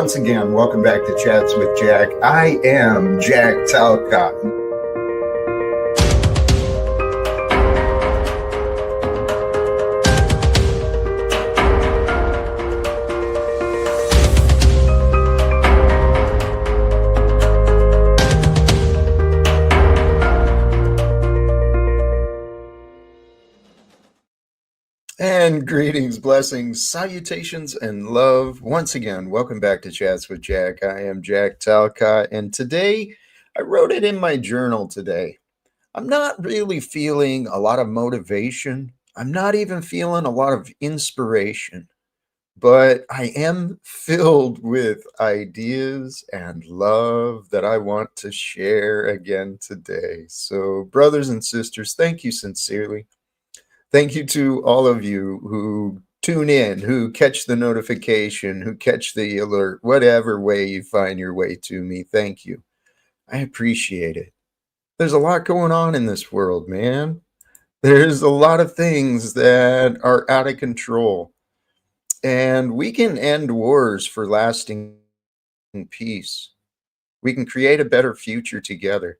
once again, welcome back to Chats with Jack. I am Jack Talcott. And greetings, blessings, salutations, and love. Once again, welcome back to Chats with Jack. I am Jack Talcott, and today, I wrote it in my journal today. I'm not really feeling a lot of motivation. I'm not even feeling a lot of inspiration, but I am filled with ideas and love that I want to share again today. So, brothers and sisters, thank you sincerely. Thank you to all of you who tune in, who catch the notification, who catch the alert, whatever way you find your way to me. Thank you. I appreciate it. There's a lot going on in this world, man. There's a lot of things that are out of control. And we can end wars for lasting peace. We can create a better future together.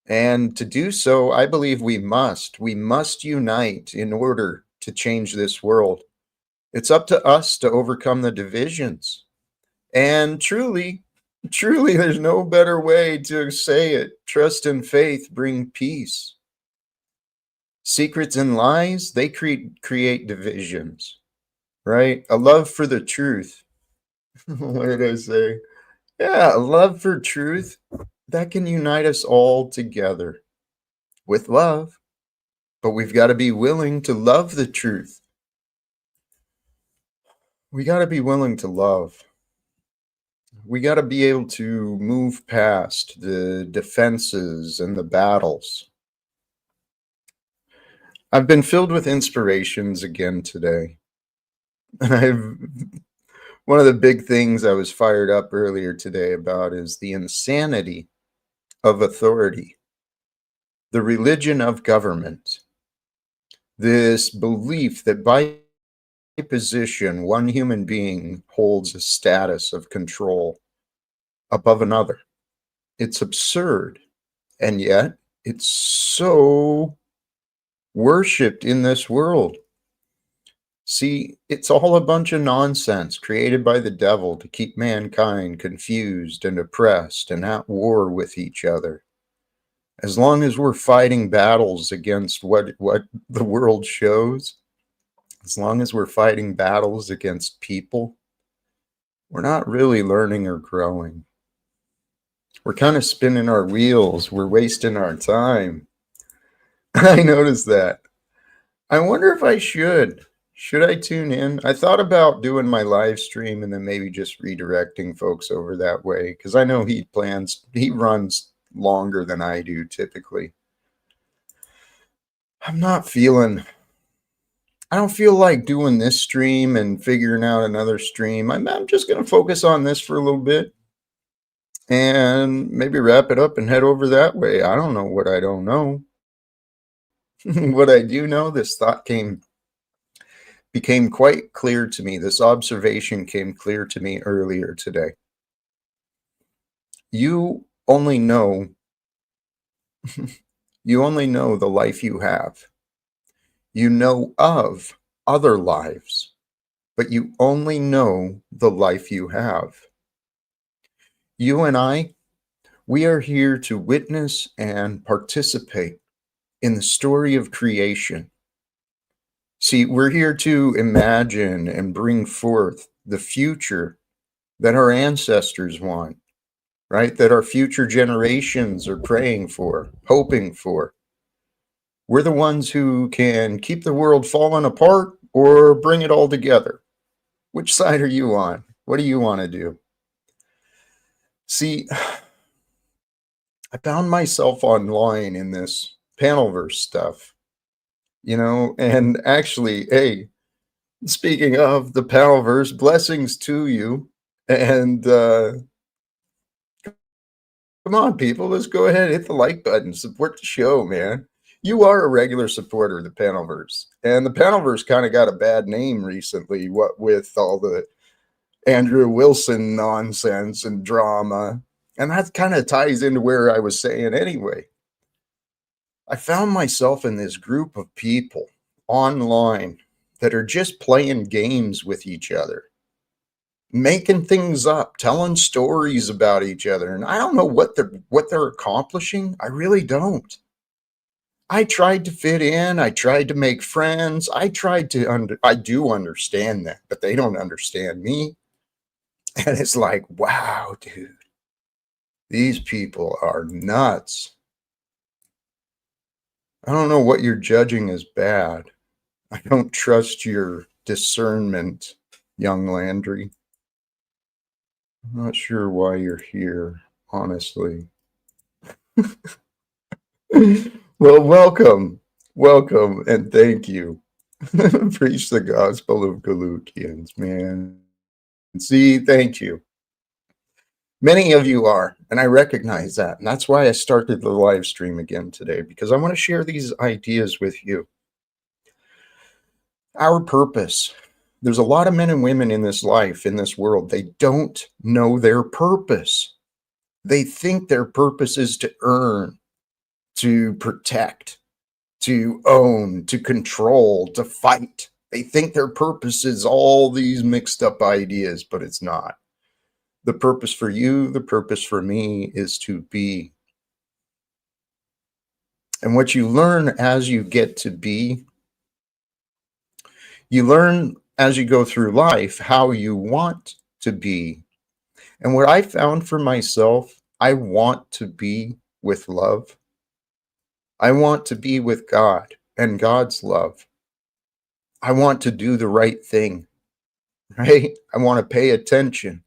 And to do so, I believe we must unite in order to change this world. It's up to us to overcome the divisions. And truly, there's no better way to say it. Trust and faith bring peace. Secrets and lies, they create divisions, right? A love for the truth. What did I say? Yeah, a love for truth that can unite us all together with love. But we've got to be willing to love the truth. We got to be willing to love. We got to be able to move past the defenses and the battles. I've been filled with inspirations again today. One of the big things I was fired up earlier today about is the insanity of authority, the religion of government, this belief that by position, one human being holds a status of control above another. It's absurd, and yet it's so worshipped in this world. See, it's all a bunch of nonsense created by the devil to keep mankind confused and oppressed and at war with each other. As long as we're fighting battles against what the world shows, as long as we're fighting battles against people, we're not really learning or growing. We're kind of spinning our wheels. We're wasting our time. I noticed that. I wonder if I should. Should I tune in? I thought about doing my live stream and then maybe just redirecting folks over that way, because I know he runs longer than I do typically. I don't feel like doing this stream and figuring out another stream. I'm just going to focus on this for a little bit and maybe wrap it up and head over that way. I don't know what I don't know. What I do know, this thought became quite clear to me. This observation came clear to me earlier today. You only know the life you have. You know of other lives, but you only know the life you have. You and I, we are here to witness and participate in the story of creation. See, we're here to imagine and bring forth the future that our ancestors want, right? That our future generations are praying for, hoping for. We're the ones who can keep the world falling apart or bring it all together. Which side are you on? What do you want to do? See, I found myself online in this Panelverse stuff, and actually, hey, speaking of the Panelverse, blessings to you. And come on, people, let's go ahead and hit the like button, support the show, man. You are a regular supporter of the Panelverse, and the Panelverse kind of got a bad name recently, what with all the Andrew Wilson nonsense and drama. And that kind of ties into where I was saying anyway. I found myself in this group of people online that are just playing games with each other, making things up, telling stories about each other. And I don't know what they're accomplishing. I really don't. I tried to fit in. I tried to make friends. I do understand that, but they don't understand me. And it's like, wow, dude, these people are nuts. I don't know what you're judging as bad. I don't trust your discernment, young Landry. I'm not sure why you're here, honestly. Well, welcome, welcome, and thank you. Preach the gospel of Galutians, man. See, thank you. Many of you are, and I recognize that. And that's why I started the live stream again today, because I want to share these ideas with you. Our purpose. There's a lot of men and women in this life, in this world, they don't know their purpose. They think their purpose is to earn, to protect, to own, to control, to fight. They think their purpose is all these mixed up ideas, but it's not. The purpose for you, the purpose for me is to be. And what you learn as you get to be, you learn as you go through life how you want to be. And what I found for myself, I want to be with love. I want to be with God and God's love. I want to do the right thing, right? I want to pay attention.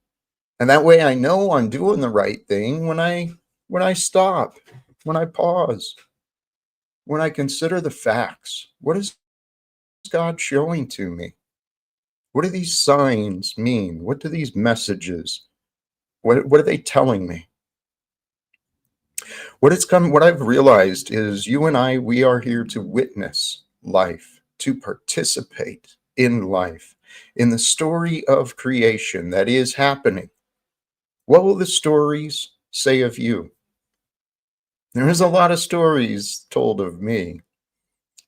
And that way I know I'm doing the right thing when I stop, when I pause, when I consider the facts. What is God showing to me? What do these signs mean? What do these messages? What are they telling me? What I've realized is you and I, we are here to witness life, to participate in life, in the story of creation that is happening. What will the stories say of you? There is a lot of stories told of me.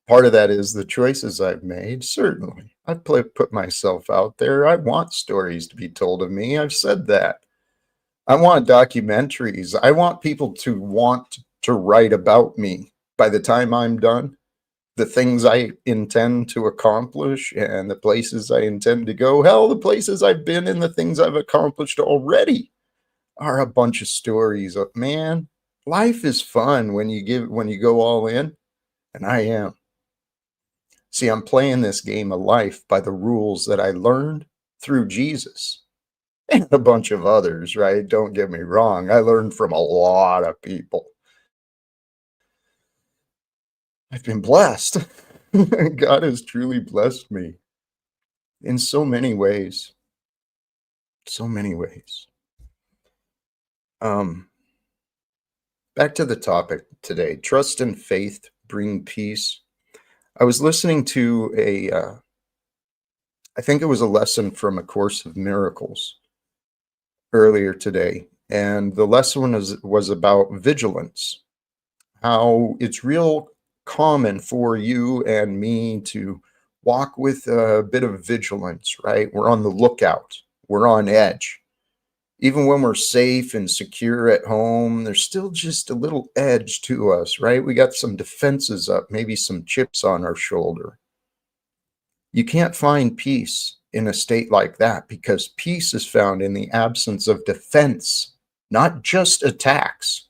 Part of that is the choices I've made, certainly. I've put myself out there. I want stories to be told of me. I've said that. I want documentaries. I want people to want to write about me by the time I'm done, the things I intend to accomplish and the places I intend to go. Hell, the places I've been and the things I've accomplished already are a bunch of stories of, man, life is fun when you go all in, and I am. See, I'm playing this game of life by the rules that I learned through Jesus and a bunch of others, right? Don't get me wrong. I learned from a lot of people. I've been blessed. God has truly blessed me in so many ways. So many ways. Back to the topic today. Trust and faith bring peace. I was listening to I think it was a lesson from A Course of Miracles earlier today. And the lesson was about vigilance, how it's real common for you and me to walk with a bit of vigilance, right? We're on the lookout, we're on edge. Even when we're safe and secure at home, there's still just a little edge to us, right? We got some defenses up, maybe some chips on our shoulder. You can't find peace in a state like that because peace is found in the absence of defense, not just attacks.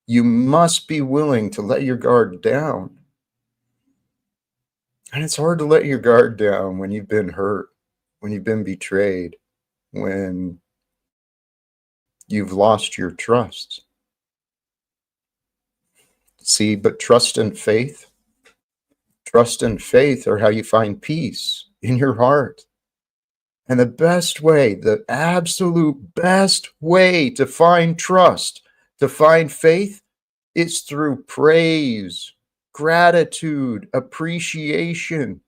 You must be willing to let your guard down. And it's hard to let your guard down when you've been hurt, when you've been betrayed, when you've lost your trust. See, but trust and faith are how you find peace in your heart. And the best way, the absolute best way to find trust, to find faith, is through praise, gratitude, appreciation,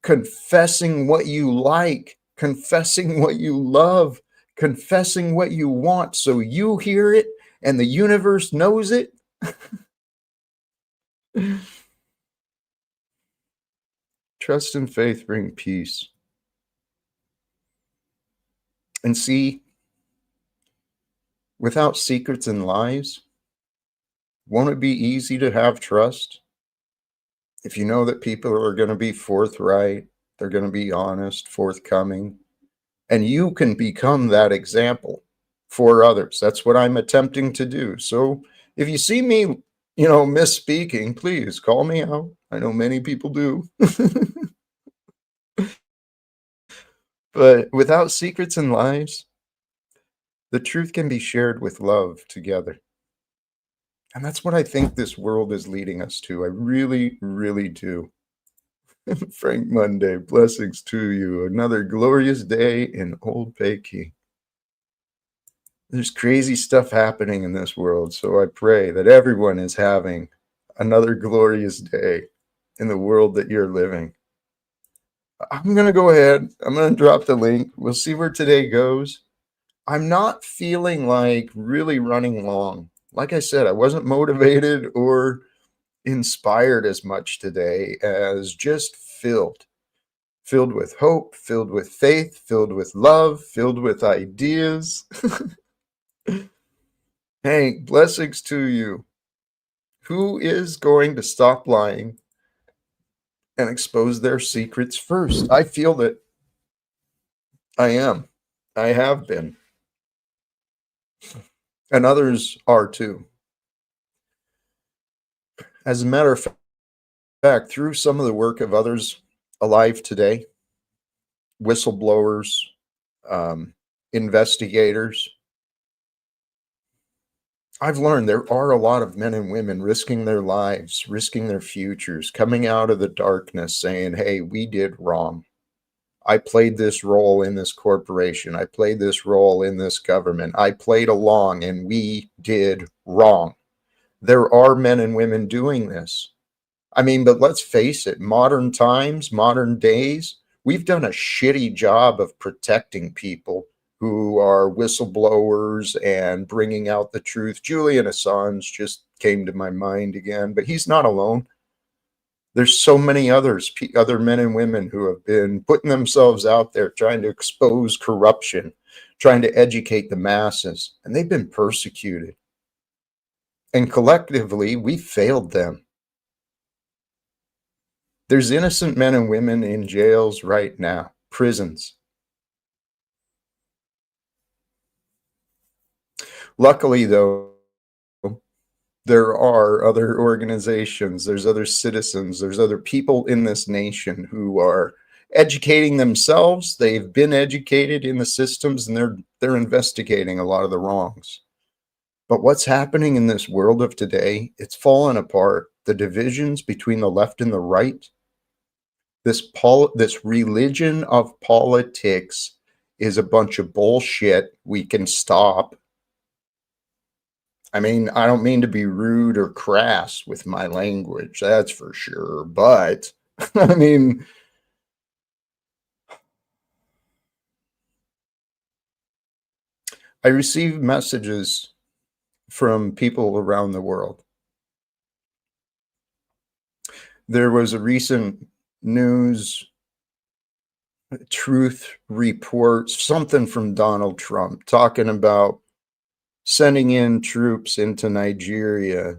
confessing what you like, confessing what you love, confessing what you want so you hear it and the universe knows it. Trust and faith bring peace. And see, without secrets and lies, won't it be easy to have trust? If you know that people are going to be forthright, they're going to be honest, forthcoming, and you can become that example for others. That's what I'm attempting to do. So if you see me, misspeaking, please call me out. I know many people do. But without secrets and lies, the truth can be shared with love together. And that's what I think this world is leading us to. I really, really do. Frank Monday, blessings to you. Another glorious day in Old Peking. There's crazy stuff happening in this world, so I pray that everyone is having another glorious day in the world that you're living. I'm going to go ahead. I'm going to drop the link. We'll see where today goes. I'm not feeling like really running long. Like I said, I wasn't motivated or inspired as much today as just filled with hope, filled with faith, filled with love, filled with ideas. Hank, blessings to you. Who is going to stop lying and expose their secrets first? I feel that I am. I have been. And others are too. As a matter of fact, through some of the work of others alive today, whistleblowers, investigators, I've learned there are a lot of men and women risking their lives, risking their futures, coming out of the darkness saying, hey, we did wrong. I played this role in this corporation. I played this role in this government. I played along and we did wrong. There are men and women doing this. I mean, but let's face it, modern times, modern days, we've done a shitty job of protecting people who are whistleblowers and bringing out the truth. Julian Assange just came to my mind again, but he's not alone. There's so many others, other men and women who have been putting themselves out there trying to expose corruption, trying to educate the masses, and they've been persecuted. And collectively, we failed them. There's innocent men and women in jails right now, prisons. Luckily, though, there are other organizations, there's other citizens, there's other people in this nation who are educating themselves. They've been educated in the systems and they're investigating a lot of the wrongs. But what's happening in this world of today, it's fallen apart. The divisions between the left and the right, this religion of politics is a bunch of bullshit we can stop. I mean, I don't mean to be rude or crass with my language, that's for sure. But, I mean, I receive messages from people around the world. There was a recent news truth report, something from Donald Trump, talking about sending in troops into Nigeria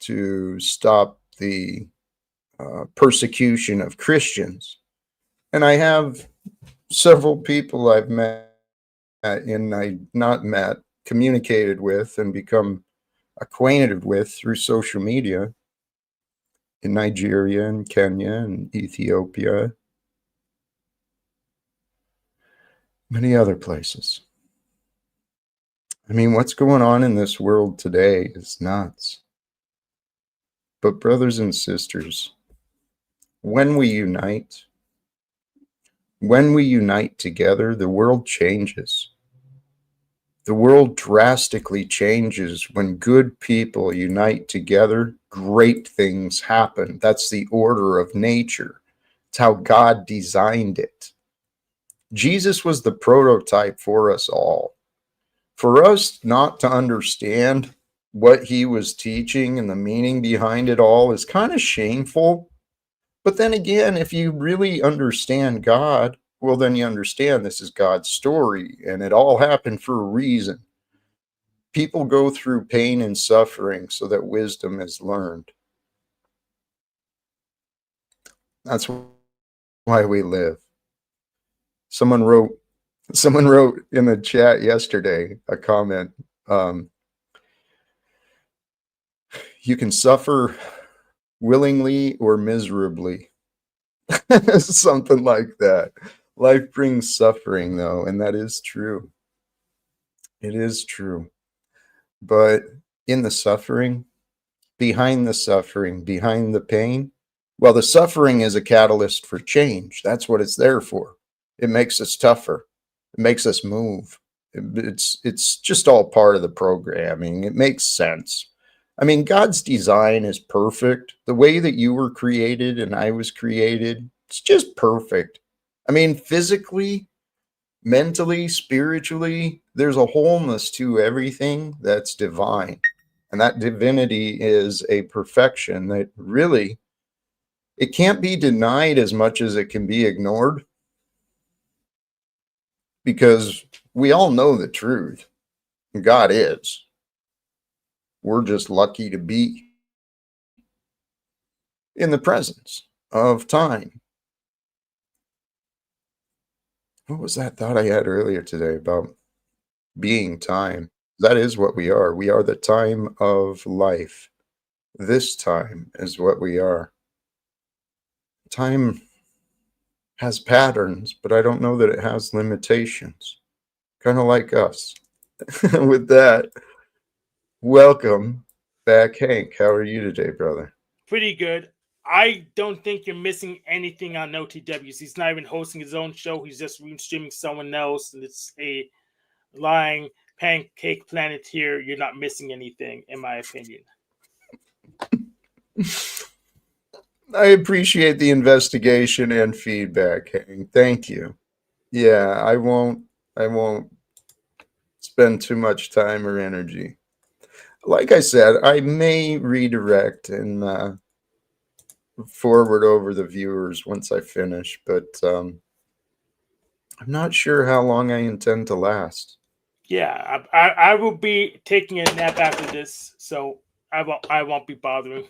to stop the persecution of Christians. And I have several people I've communicated with and become acquainted with through social media in Nigeria and Kenya and Ethiopia, many other places. I mean, what's going on in this world today is nuts. But brothers and sisters, when we unite together, the world changes. The world drastically changes when good people unite together. Great things happen. That's the order of nature. It's how God designed it. Jesus was the prototype for us all. For us not to understand what he was teaching and the meaning behind it all is kind of shameful. But then again, if you really understand God, well, then you understand this is God's story and it all happened for a reason. People go through pain and suffering so that wisdom is learned. That's why we live. Someone wrote in the chat yesterday a comment. You can suffer willingly or miserably. Something like that. Life brings suffering, though, and that is true. It is true. But in the suffering, behind the pain, well, the suffering is a catalyst for change. That's what it's there for. It makes us tougher. It makes us move. It's just all part of the programming. It makes sense. I mean, God's design is perfect. The way that you were created and I was created, it's just perfect. I mean, physically, mentally, spiritually, there's a wholeness to everything that's divine. And that divinity is a perfection that really, it can't be denied as much as it can be ignored, because we all know the truth. God is. We're just lucky to be in the presence of time. What was that thought I had earlier today about being time? That is what we are. We are the time of life. This time is what we are. Time has patterns, but I don't know that it has limitations. Kind of like us. With that, welcome back, Hank. How are you today, brother? Pretty good. I don't think you're missing anything on OTWs. He's not even hosting his own show. He's just streaming someone else, and it's a lying pancake planet here. You're not missing anything, in my opinion. I appreciate the investigation and feedback, Hank. Thank you. Yeah, I won't spend too much time or energy. Like I said, I may redirect and forward over the viewers once I finish, but I'm not sure how long I intend to last. Yeah, I will be taking a nap after this, so I won't be bothering.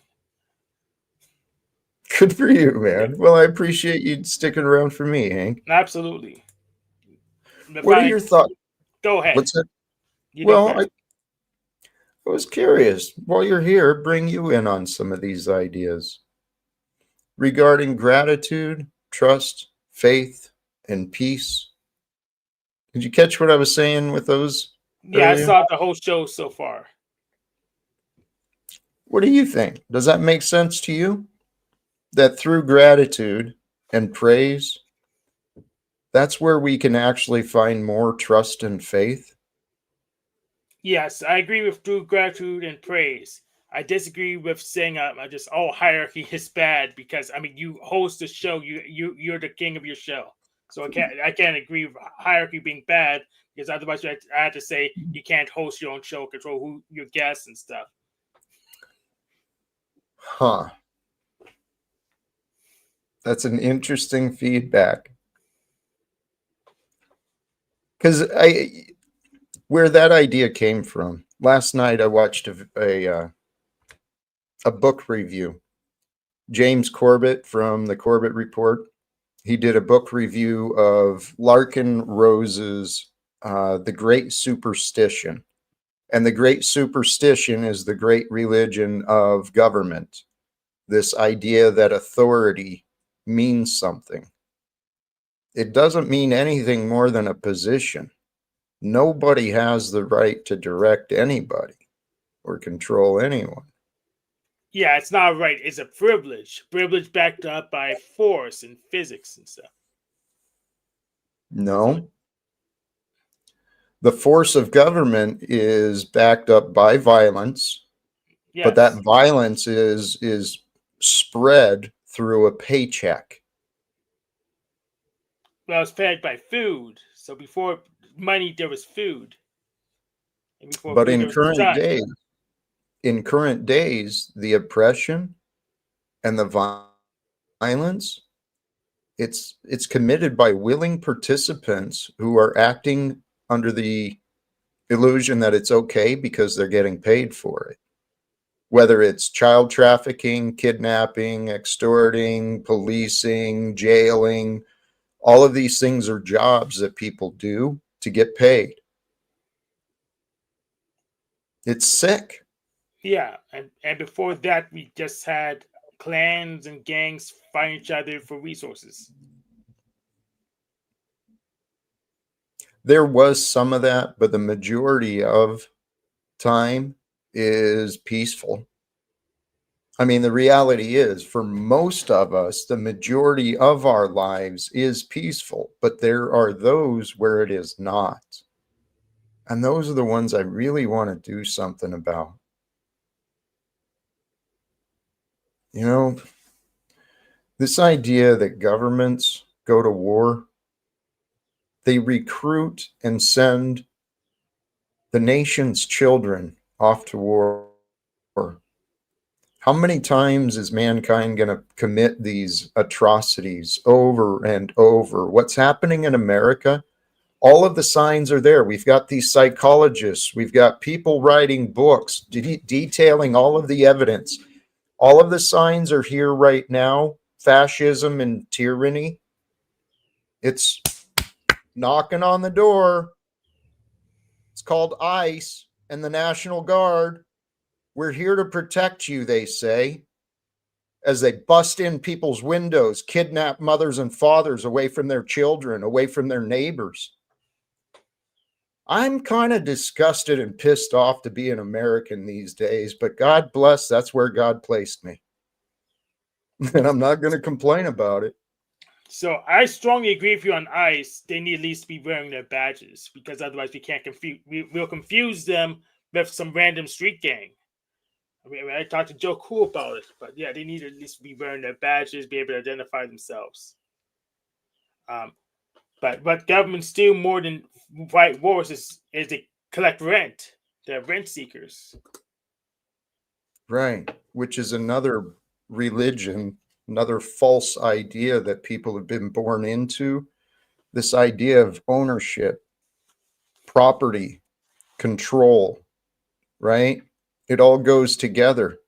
Good for you, Yeah, man. Well, I appreciate you sticking around for me, Hank. absolutely. If What are I your thoughts? go ahead, What's that? you go Well, first. I was curious. While you're here, bring you in on some of these ideas regarding gratitude, trust, faith, and peace. Did you catch what I was saying with those Yeah, I earlier? saw the whole show so far. What do you think? Does that make sense to you? That through gratitude and praise, that's where we can actually find more trust and faith? Yes, I agree with true gratitude and praise. I disagree with saying just hierarchy is bad because I mean you host the show, you're the king of your show, so I can't agree with hierarchy being bad because otherwise I had to say you can't host your own show, control who your guests and stuff. Huh. That's an interesting feedback. Because where that idea came from, last night I watched a book review. James Corbett from the Corbett Report. He did a book review of Larkin Rose's The Great Superstition. And the Great Superstition is the great religion of government. This idea that authority means something. It doesn't mean anything more than a position. Nobody has the right to direct anybody or control anyone. Yeah, it's not right. It's a privilege backed up by force and physics and stuff. So No, the force of government is backed up by violence, but that yes, violence is spread through a paycheck. well, it's fed by food. So before money, there was food, and before But food, there was the sun. in current days, the oppression and the violence, it's committed by willing participants who are acting under the illusion that it's okay because they're getting paid for it. Whether it's child trafficking, kidnapping, extorting, policing, jailing, all of these things are jobs that people do to get paid. It's sick. Yeah, and before that, we just had clans and gangs fighting each other for resources. There was some of that, but the majority of time is peaceful. I mean, the reality is, for most of us, the majority of our lives is peaceful, but there are those where it is not. And those are the ones I really want to do something about. You know, this idea that governments go to war, they recruit and send the nation's children off to war. How many times is mankind going to commit these atrocities over and over? What's happening in America? All of the signs are there. We've got these psychologists, we've got people writing books detailing all of the evidence. All of the signs are here right now. Fascism and tyranny. It's knocking on the door. It's called ICE and the National Guard. We're here to protect you, they say, as they bust in people's windows, kidnap mothers and fathers away from their children, away from their neighbors. I'm kind of disgusted and pissed off to be an American these days, but God bless, that's where God placed me. And I'm not going to complain about it. So I strongly agree with you on ICE. They need at least to be wearing their badges because otherwise we can't confuse. We'll confuse them with some random street gang. I mean, I talked to Joe Cool about it, but yeah, they need to at least be wearing their badges, be able to identify themselves. But what governments do more than fight wars is they collect rent. They're rent seekers. Right. Which is another religion, another false idea that people have been born into. This idea of ownership, property, control, right? It all goes together.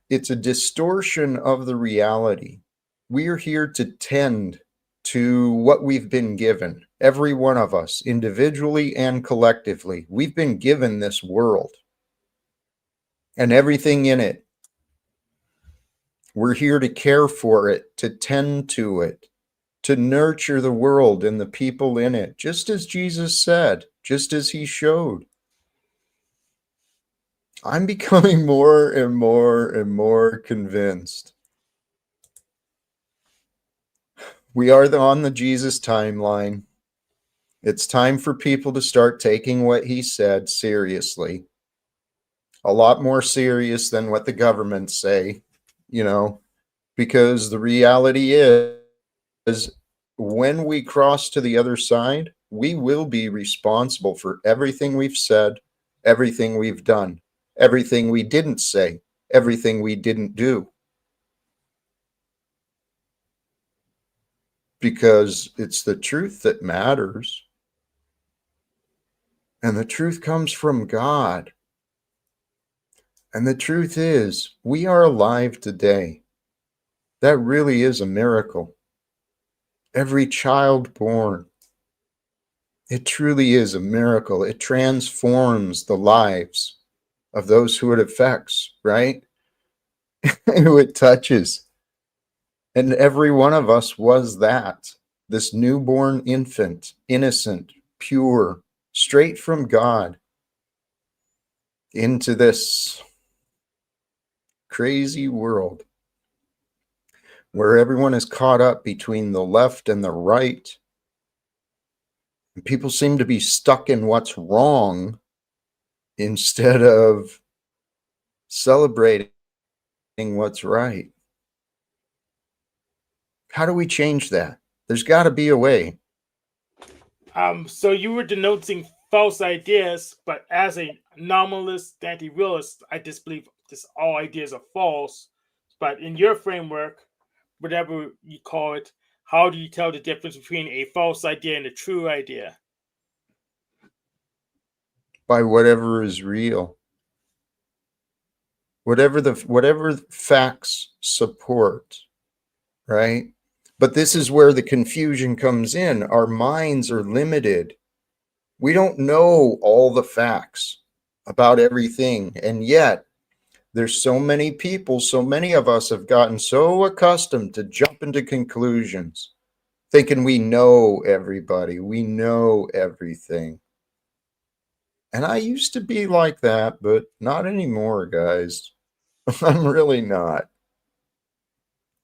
It's a distortion of the reality. We're here to tend to what we've been given, every one of us, individually and collectively. We've been given this world and everything in it. We're here to care for it, to tend to it, to nurture the world and the people in it, just as Jesus said, just as he showed. I'm becoming more and more and more convinced. We are on the Jesus timeline. It's time for people to start taking what he said seriously. A lot more serious than what the governments say, you know, because the reality is when we cross to the other side, we will be responsible for everything we've said, everything we've done, everything we didn't say, everything we didn't do. Because it's the truth that matters. And the truth comes from God. And the truth is, we are alive today. That really is a miracle. Every child born, it truly is a miracle. It transforms the lives of those who it affects, right? Who it touches. And every one of us was that. This newborn infant, innocent, pure, straight from God, into this crazy world where everyone is caught up between the left and the right. And people seem to be stuck in what's wrong instead of celebrating what's right. How do we change that? There's got to be a way. So you were denouncing false ideas, but as a nominalist, anti-realist, I disbelieve this all ideas are false. But in your framework, whatever you call it, how do you tell the difference between a false idea and a true idea? By whatever is real, whatever facts support, right? But this is where the confusion comes in. Our minds are limited. We don't know all the facts about everything, and yet there's so many people, so many of us have gotten so accustomed to jump into conclusions, thinking we know everybody, we know everything. And I used to be like that, but not anymore, guys. I'm really not.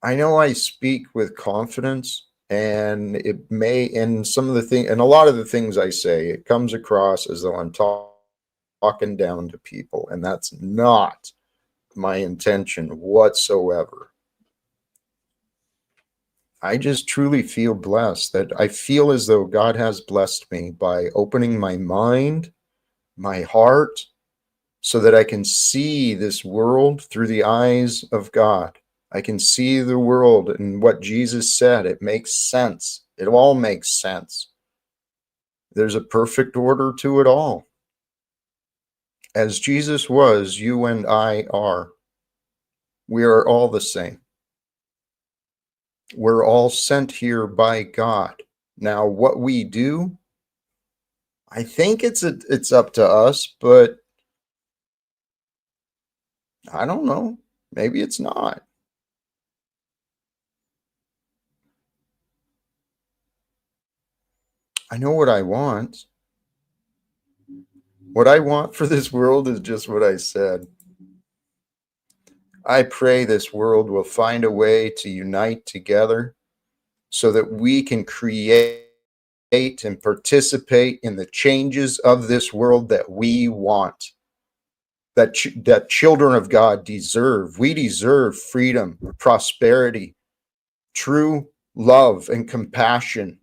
I know I speak with confidence, and it may, and some of the thing, and a lot of the things I say, it comes across as though I'm talking down to people, and that's not my intention whatsoever. I just truly feel blessed, that I feel as though God has blessed me by opening my mind, my heart, so that I can see this world through the eyes of God. I can see the world and what Jesus said. It makes sense. It all makes sense. There's a perfect order to it all. As Jesus was, you and I are. We are all the same. We're all sent here by God. Now, what we do, I think it's up to us, but I don't know. Maybe it's not. I know what I want. What I want for this world is just what I said. I pray this world will find a way to unite together so that we can create and participate in the changes of this world that we want, that children of God deserve. We deserve freedom, prosperity, true love, and compassion.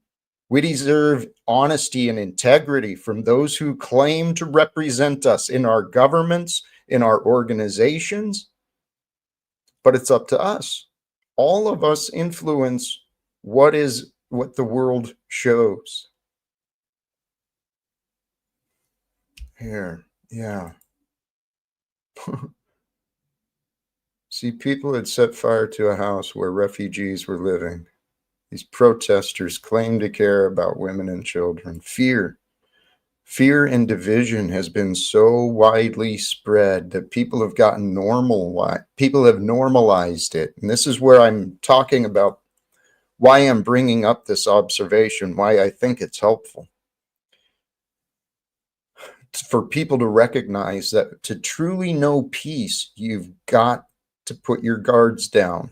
We deserve honesty and integrity from those who claim to represent us in our governments, in our organizations, but it's up to us. All of us influence what the world shows. Here, yeah. See, people had set fire to a house where refugees were living. These protesters claim to care about women and children. Fear and division has been so widely spread that people have gotten people have normalized it. And this is where I'm talking about why I'm bringing up this observation, why I think it's helpful. For people to recognize that to truly know peace, you've got to put your guards down.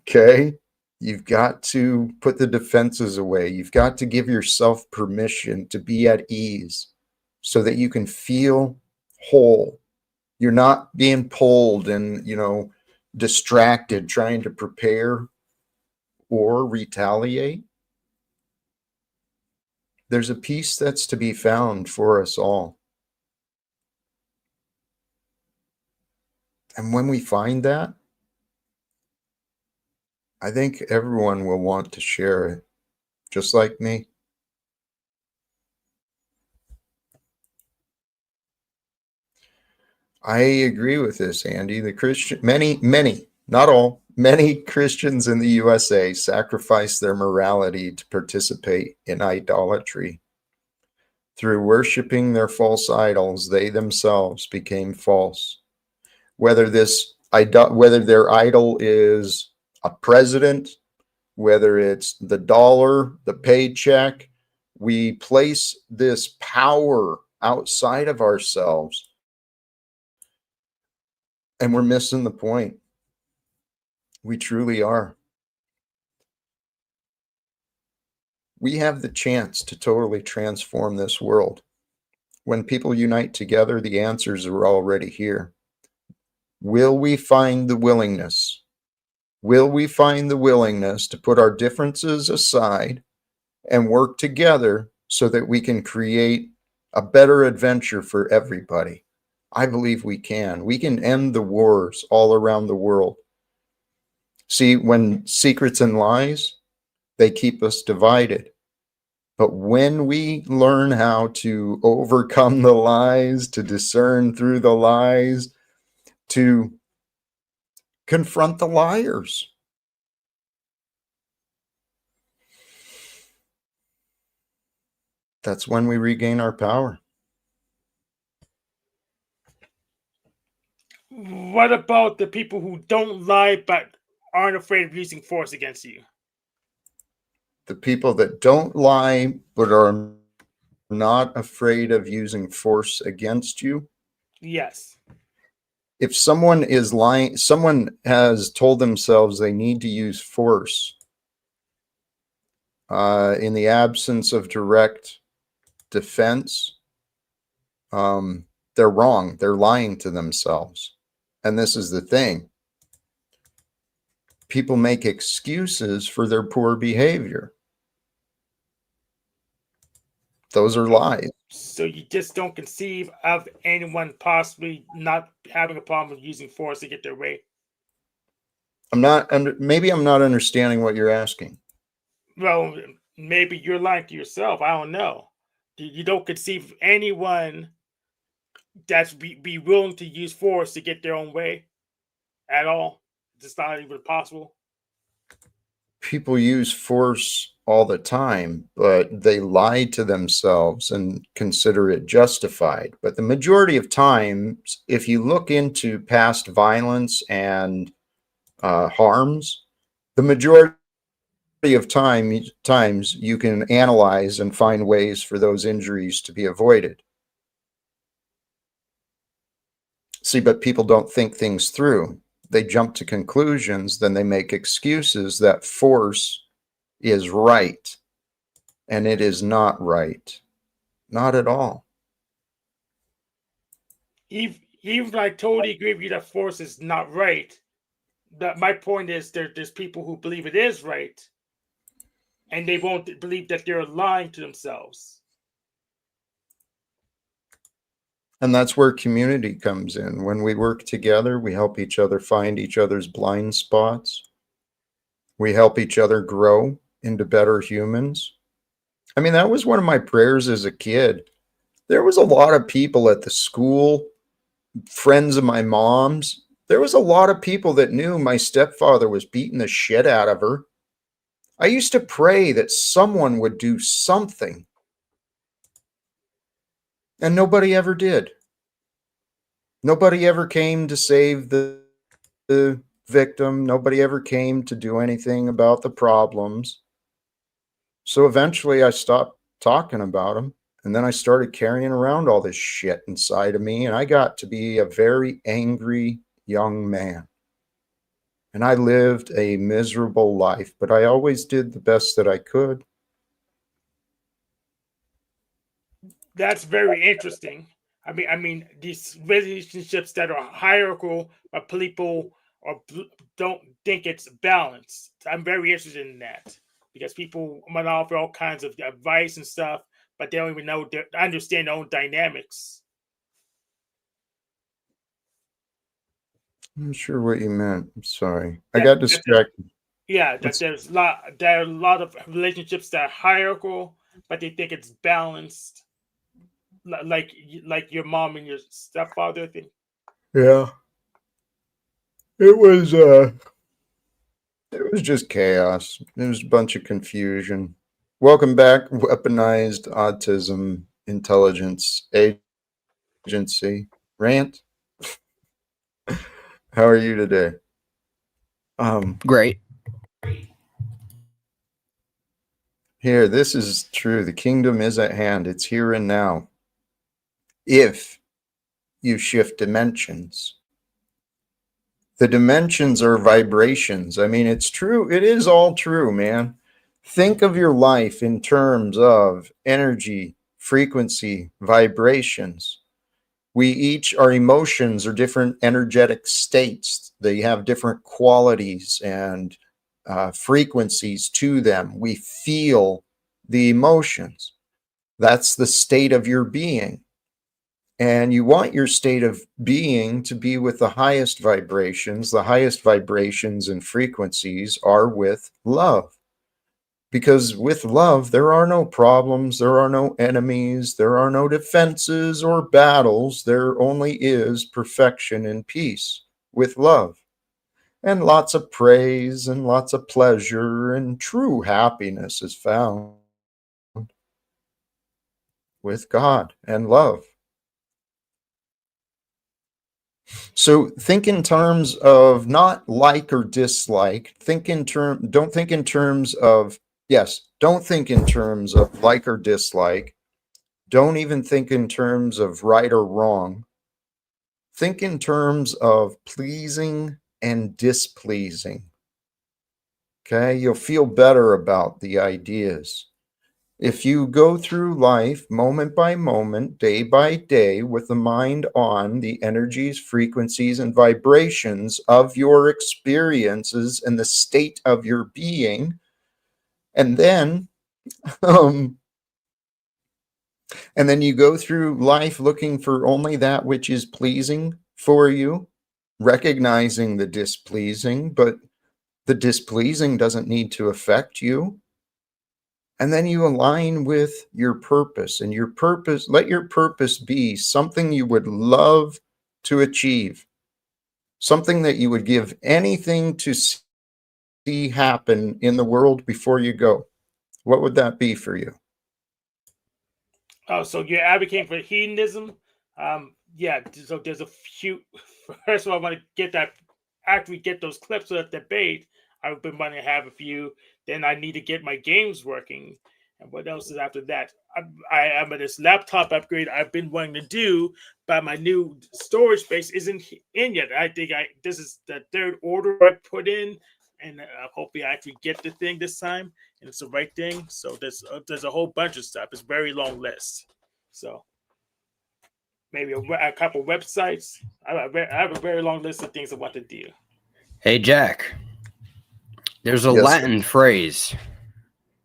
Okay? You've got to put the defenses away. You've got to give yourself permission to be at ease so that you can feel whole. You're not being pulled and, distracted trying to prepare or retaliate. There's a peace that's to be found for us all. And when we find that, I think everyone will want to share it, just like me. I agree with this, Andy. Many, not all, many Christians in the USA sacrificed their morality to participate in idolatry. Through worshiping their false idols, they themselves became false. Whether their idol is a president, whether it's the dollar, the paycheck, we place this power outside of ourselves, and we're missing the point. We truly are. We have the chance to totally transform this world. When people unite together, the answers are already here. Will we find the willingness? Will we find the willingness to put our differences aside and work together so that we can create a better adventure for everybody? I believe we can. We can end the wars all around the world. See, when secrets and lies, they keep us divided. But when we learn how to overcome the lies, to discern through the lies, to confront the liars, that's when we regain our power. What about the people who don't lie but aren't afraid of using force against you? The people that don't lie but are not afraid of using force against you. Yes. If someone is lying, someone has told themselves they need to use force in the absence of direct defense, they're wrong. They're lying to themselves. And this is the thing. People make excuses for their poor behavior. Those are lies. So you just don't conceive of anyone possibly not having a problem with using force to get their way? Maybe I'm not understanding what you're asking. Well, maybe you're lying to yourself. I don't know. You don't conceive of anyone that's be willing to use force to get their own way at all. It's not even possible. People use force all the time, but they lie to themselves and consider it justified. But the majority of times, if you look into past violence and harms, the majority of times you can analyze and find ways for those injuries to be avoided. See, but people don't think things through. They jump to conclusions, then they make excuses that force is right, and it is not right. Not at all. Even I totally agree with you that force is not right. That my point is there's people who believe it is right, and they won't believe that they're lying to themselves. And that's where community comes in. When we work together, we help each other find each other's blind spots. We help each other grow into better humans. I mean, that was one of my prayers as a kid. There was a lot of people at the school, friends of my mom's. There was a lot of people that knew my stepfather was beating the shit out of her. I used to pray that someone would do something, and nobody ever did. Nobody ever came to save the victim. Nobody ever came to do anything about the problems. So eventually I stopped talking about them. And then I started carrying around all this shit inside of me. And I got to be a very angry young man. And I lived a miserable life, but I always did the best that I could. That's very interesting. I mean, these relationships that are hierarchical, but people don't think it's balanced. I'm very interested in that because people might offer all kinds of advice and stuff, but they don't even know understand their own dynamics. I'm not sure what you meant. I'm sorry. I That, got that distracted. yeah, that What's there are a lot of relationships that are hierarchical, but they think it's balanced, like your mom and your stepfather thing. Yeah. It was just chaos. It was a bunch of confusion. Welcome back, weaponized autism intelligence agency. Rant, how are you today? Great. Here, this is true. The kingdom is at hand. It's here and now. If you shift dimensions. The dimensions are vibrations. I mean, it's true. It is all true, man. Think of your life in terms of energy, frequency, vibrations. Our emotions are different energetic states. They have different qualities and frequencies to them. We feel the emotions. That's the state of your being. And you want your state of being to be with the highest vibrations. The highest vibrations and frequencies are with love. Because with love, there are no problems, there are no enemies, there are no defenses or battles. There only is perfection and peace with love. And lots of praise and lots of pleasure and true happiness is found with God and love. So think in terms of not like or dislike. Don't think in terms of, yes, don't think in terms of like or dislike. Don't even think in terms of right or wrong. Think in terms of pleasing and displeasing. Okay, you'll feel better about the ideas. If you go through life moment by moment, day by day, with the mind on the energies, frequencies, and vibrations of your experiences and the state of your being, and then, um, and then you go through life looking for only that which is pleasing for you, recognizing the displeasing, but the displeasing doesn't need to affect you. And then you align with your purpose, and your purpose, let your purpose be something you would love to achieve, something that you would give anything to see happen in the world before you go. What would that be for you? Oh, so you're advocating for hedonism? Yeah. So there's a few. First of all, I want to get that after we get those clips of that debate. I've been wanting to have a few. Then I need to get my games working. And what else is after that? I'm at this laptop upgrade I've been wanting to do, but my new storage space isn't in yet. I think this is the third order I put in, and hopefully I actually get the thing this time, and it's the right thing. So there's a whole bunch of stuff. It's a very long list. So maybe a couple websites. I have a very long list of things I want to do. Hey, Jack, there's a Yes, sir. Latin phrase,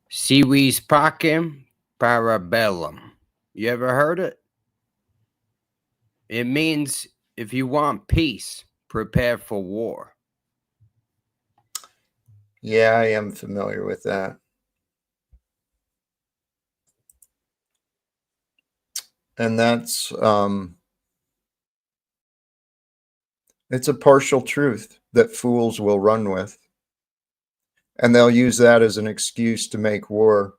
si vis pacem para bellum. You ever heard it? It means if you want peace, prepare for war. Yeah, I am familiar with that. And that's it's a partial truth that fools will run with. And they'll use that as an excuse to make war,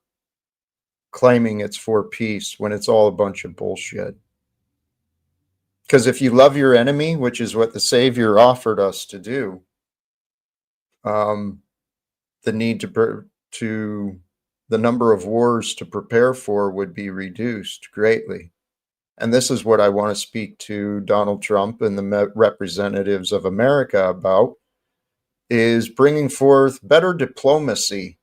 claiming it's for peace when it's all a bunch of bullshit. Because if you love your enemy, which is what the Savior offered us to do, the need to the number of wars to prepare for would be reduced greatly. And this is what I want to speak to Donald Trump and the representatives of America about, is bringing forth better diplomacy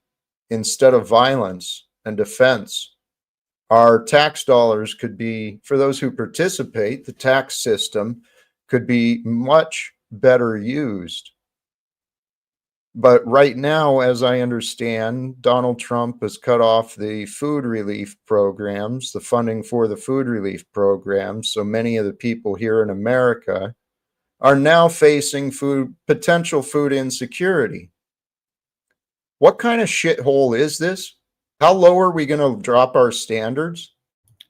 instead of violence and defense. Our tax dollars could be, for those who participate, the tax system could be much better used. But right now, as I understand, Donald Trump has cut off the food relief programs, the funding for the food relief programs. So many of the people here in America are now facing potential food insecurity. What kind of shithole is this? How low are we going to drop our standards?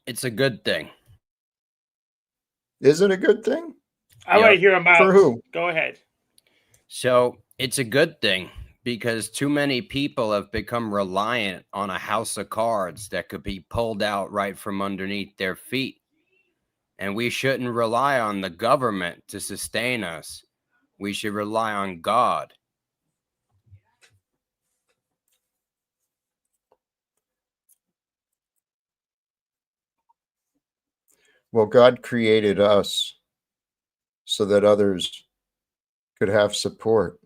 It's a good thing. Is it a good thing? I want to hear them out. For who? Go ahead. So it's a good thing because too many people have become reliant on a house of cards that could be pulled out right from underneath their feet. And we shouldn't rely on the government to sustain us. We should rely on God. Well, God created us so that others could have support.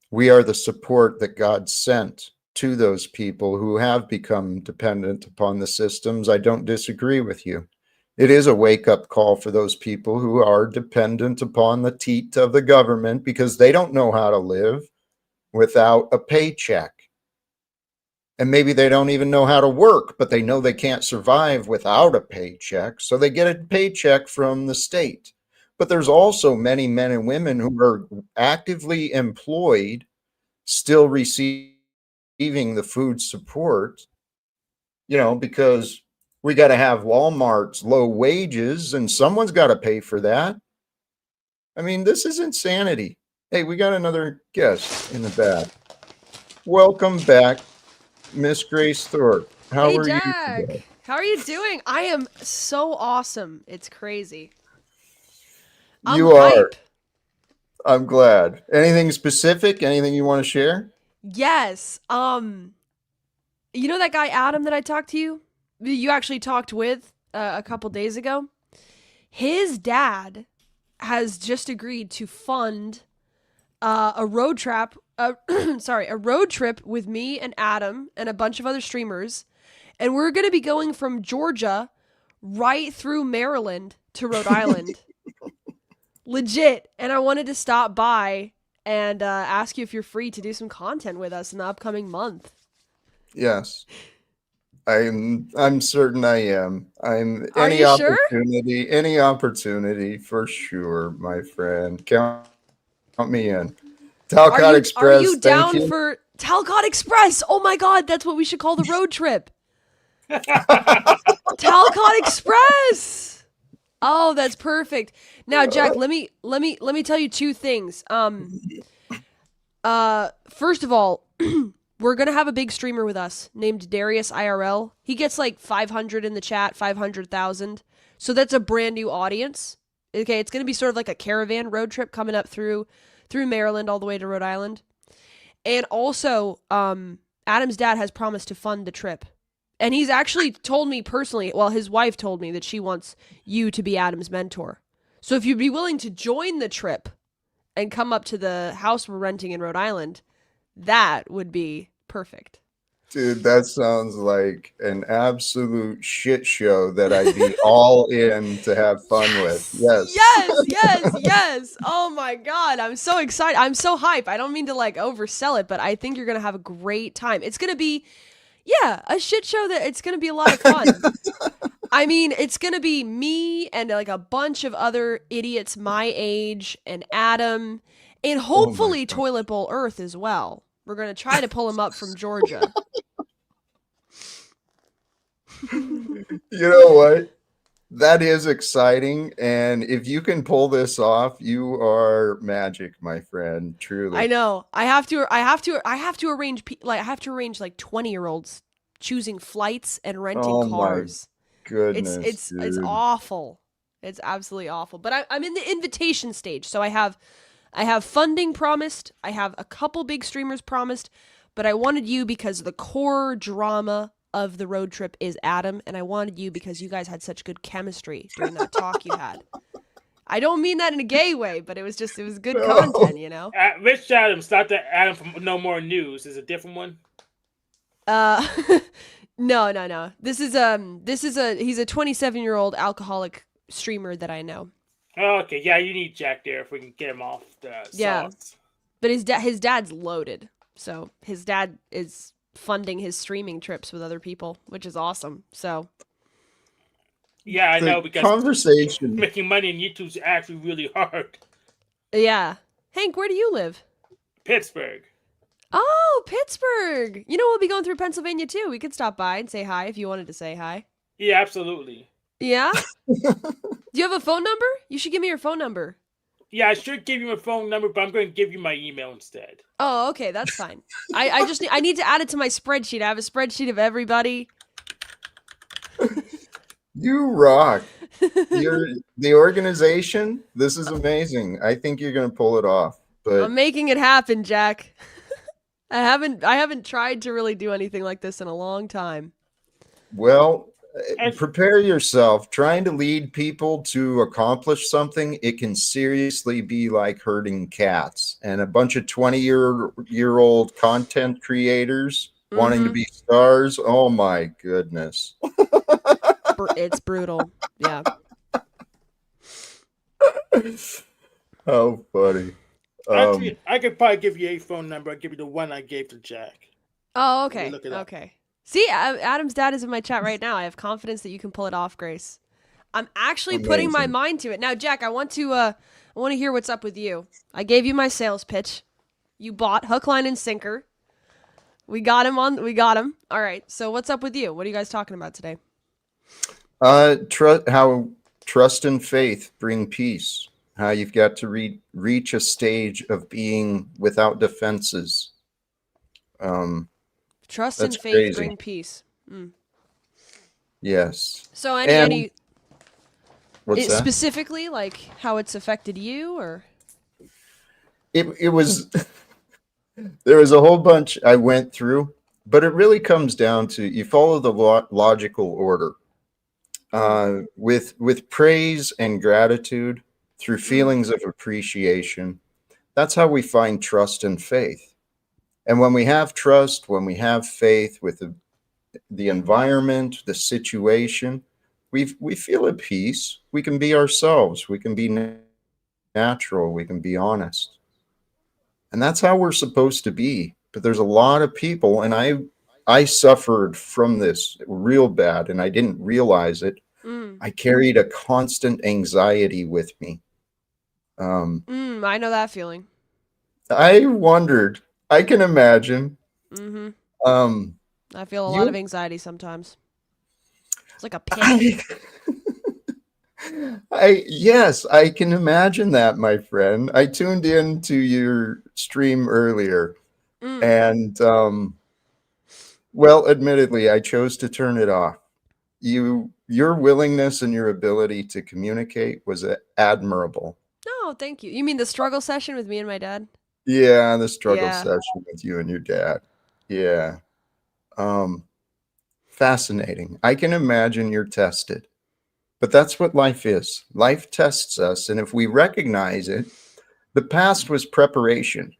We are the support that God sent to those people who have become dependent upon the systems. I don't disagree with you. It is a wake-up call for those people who are dependent upon the teat of the government because they don't know how to live without a paycheck. And maybe they don't even know how to work, but they know they can't survive without a paycheck, so they get a paycheck from the state. But there's also many men and women who are actively employed, still receiving the food support, because we got to have Walmart's low wages and someone's got to pay for that. I mean, this is insanity. Hey, we got another guest in the back. Welcome back, Miss Grace Thorpe. How Hey are you Jack, today? how are you doing? I am so awesome. It's crazy. I'm You are. hype. I'm glad. Anything specific? Anything you want to share? Yes. You know that guy Adam that I talked to you actually talked with a couple days ago? His dad has just agreed to fund a road trip a road trip with me and Adam and a bunch of other streamers, and we're going to be going from Georgia right through Maryland to Rhode Island. Legit. And I wanted to stop by and ask you if you're free to do some content with us in the upcoming month. Yes. I'm certain I am. I'm Are you sure? any opportunity for sure, my friend. Count me in. Are Talcott you Express, thank down you. for Talcott Express? Oh my god, that's what we should call the road trip. Talcott Express. Oh, that's perfect. Now, Jack, let me tell you two things. First of all, we're gonna have a big streamer with us named Darius IRL. He gets like 500 in the chat, 500,000. So that's a brand new audience. Okay, it's gonna be sort of like a caravan road trip coming up through Maryland all the way to Rhode Island. And also, Adam's dad has promised to fund the trip. And he's actually told me personally, well, his wife told me that she wants you to be Adam's mentor. So if you'd be willing to join the trip and come up to the house we're renting in Rhode Island, that would be perfect. Dude, that sounds like an absolute shit show that I'd be all in to have fun with. Yes. Yes. Oh my god, I'm so excited. I'm so hyped. I don't mean to like oversell it, but I think you're going to have a great time. It's going to be a shit show that it's going to be a lot of fun. I mean, it's going to be me and like a bunch of other idiots my age and Adam and hopefully Toilet Bowl Earth as well. We're going to try to pull him up from Georgia. You know what? That is exciting, and if you can pull this off, you are magic, my friend. Truly. I know. I have to arrange I have to arrange like 20-year-olds choosing flights and renting cars. Goodness, it's awful. It's absolutely awful. But I'm in the invitation stage, so I have funding promised. I have a couple big streamers promised, but I wanted you because the core drama of the road trip is Adam, and I wanted you because you guys had such good chemistry during that talk you had. I don't mean that in a gay way, but it was good content, you know? Rich Adams, not the Adam from No More News. Is a different one? No. This is he's a 27-year-old alcoholic streamer that I know. Oh, okay, yeah, you need Jack there if we can get him off the sauce. But his dad's loaded, so his dad is funding his streaming trips with other people, which is awesome. So yeah, I know, because conversation making money in YouTube's actually really hard. Yeah, Hank, where do you live? Pittsburgh. Oh, Pittsburgh. You know, we'll be going through Pennsylvania too. We could stop by and say hi if you wanted to say hi. Yeah, absolutely. Yeah? Do you have a phone number? You should give me your phone number. Yeah, I should give you my phone number, but I'm going to give you my email instead. Oh, okay, that's fine. I need to add it to my spreadsheet. I have a spreadsheet of everybody. You rock. The organization. This is amazing. I think you're going to pull it off. But I'm making it happen, Jack. I haven't tried to really do anything like this in a long time. Well, prepare yourself. Trying to lead people to accomplish something, it can seriously be like herding cats. And a bunch of 20-year-old content creators wanting to be stars. Oh my goodness. it's brutal. Yeah. How funny. Actually, I could probably give you a phone number. I'll give you the one I gave to Jack. Oh, Let me okay. look it up. Okay. See, Adam's dad is in my chat right now. I have confidence that you can pull it off, Grace. I'm actually putting my Amazing. mind to it. Now, Jack, I want to hear what's up with you. I gave you my sales pitch. You bought hook, line, and sinker. We got him. All right. So what's up with you? What are you guys talking about today? How trust and faith bring peace. How you've got to reach a stage of being without defenses. Trust That's and faith crazy. bring peace. Yes. So And what's that? specifically, like how it's affected you, or It was there was a whole bunch I went through, but it really comes down to you follow the logical order. With praise and gratitude through feelings of appreciation, that's how we find trust and faith. And when we have trust, when we have faith with the environment, the situation, we feel at peace. We can be ourselves. We can be natural. We can be honest. And that's how we're supposed to be. But there's a lot of people, and I suffered from this real bad, and I didn't realize it. I carried a constant anxiety with me. I know that feeling. I wondered. I can imagine. I feel a lot of anxiety sometimes. It's like a pit. Yes, I can imagine that, my friend. I tuned in to your stream earlier, and well, admittedly, I chose to turn it off. Your willingness and your ability to communicate was admirable. No, thank you. You mean the struggle session with me and my dad? Yeah, the struggle Yeah. session with you and your dad. Yeah. Fascinating. I can imagine you're tested. But that's what life is. Life tests us, and if we recognize it, the past was preparation.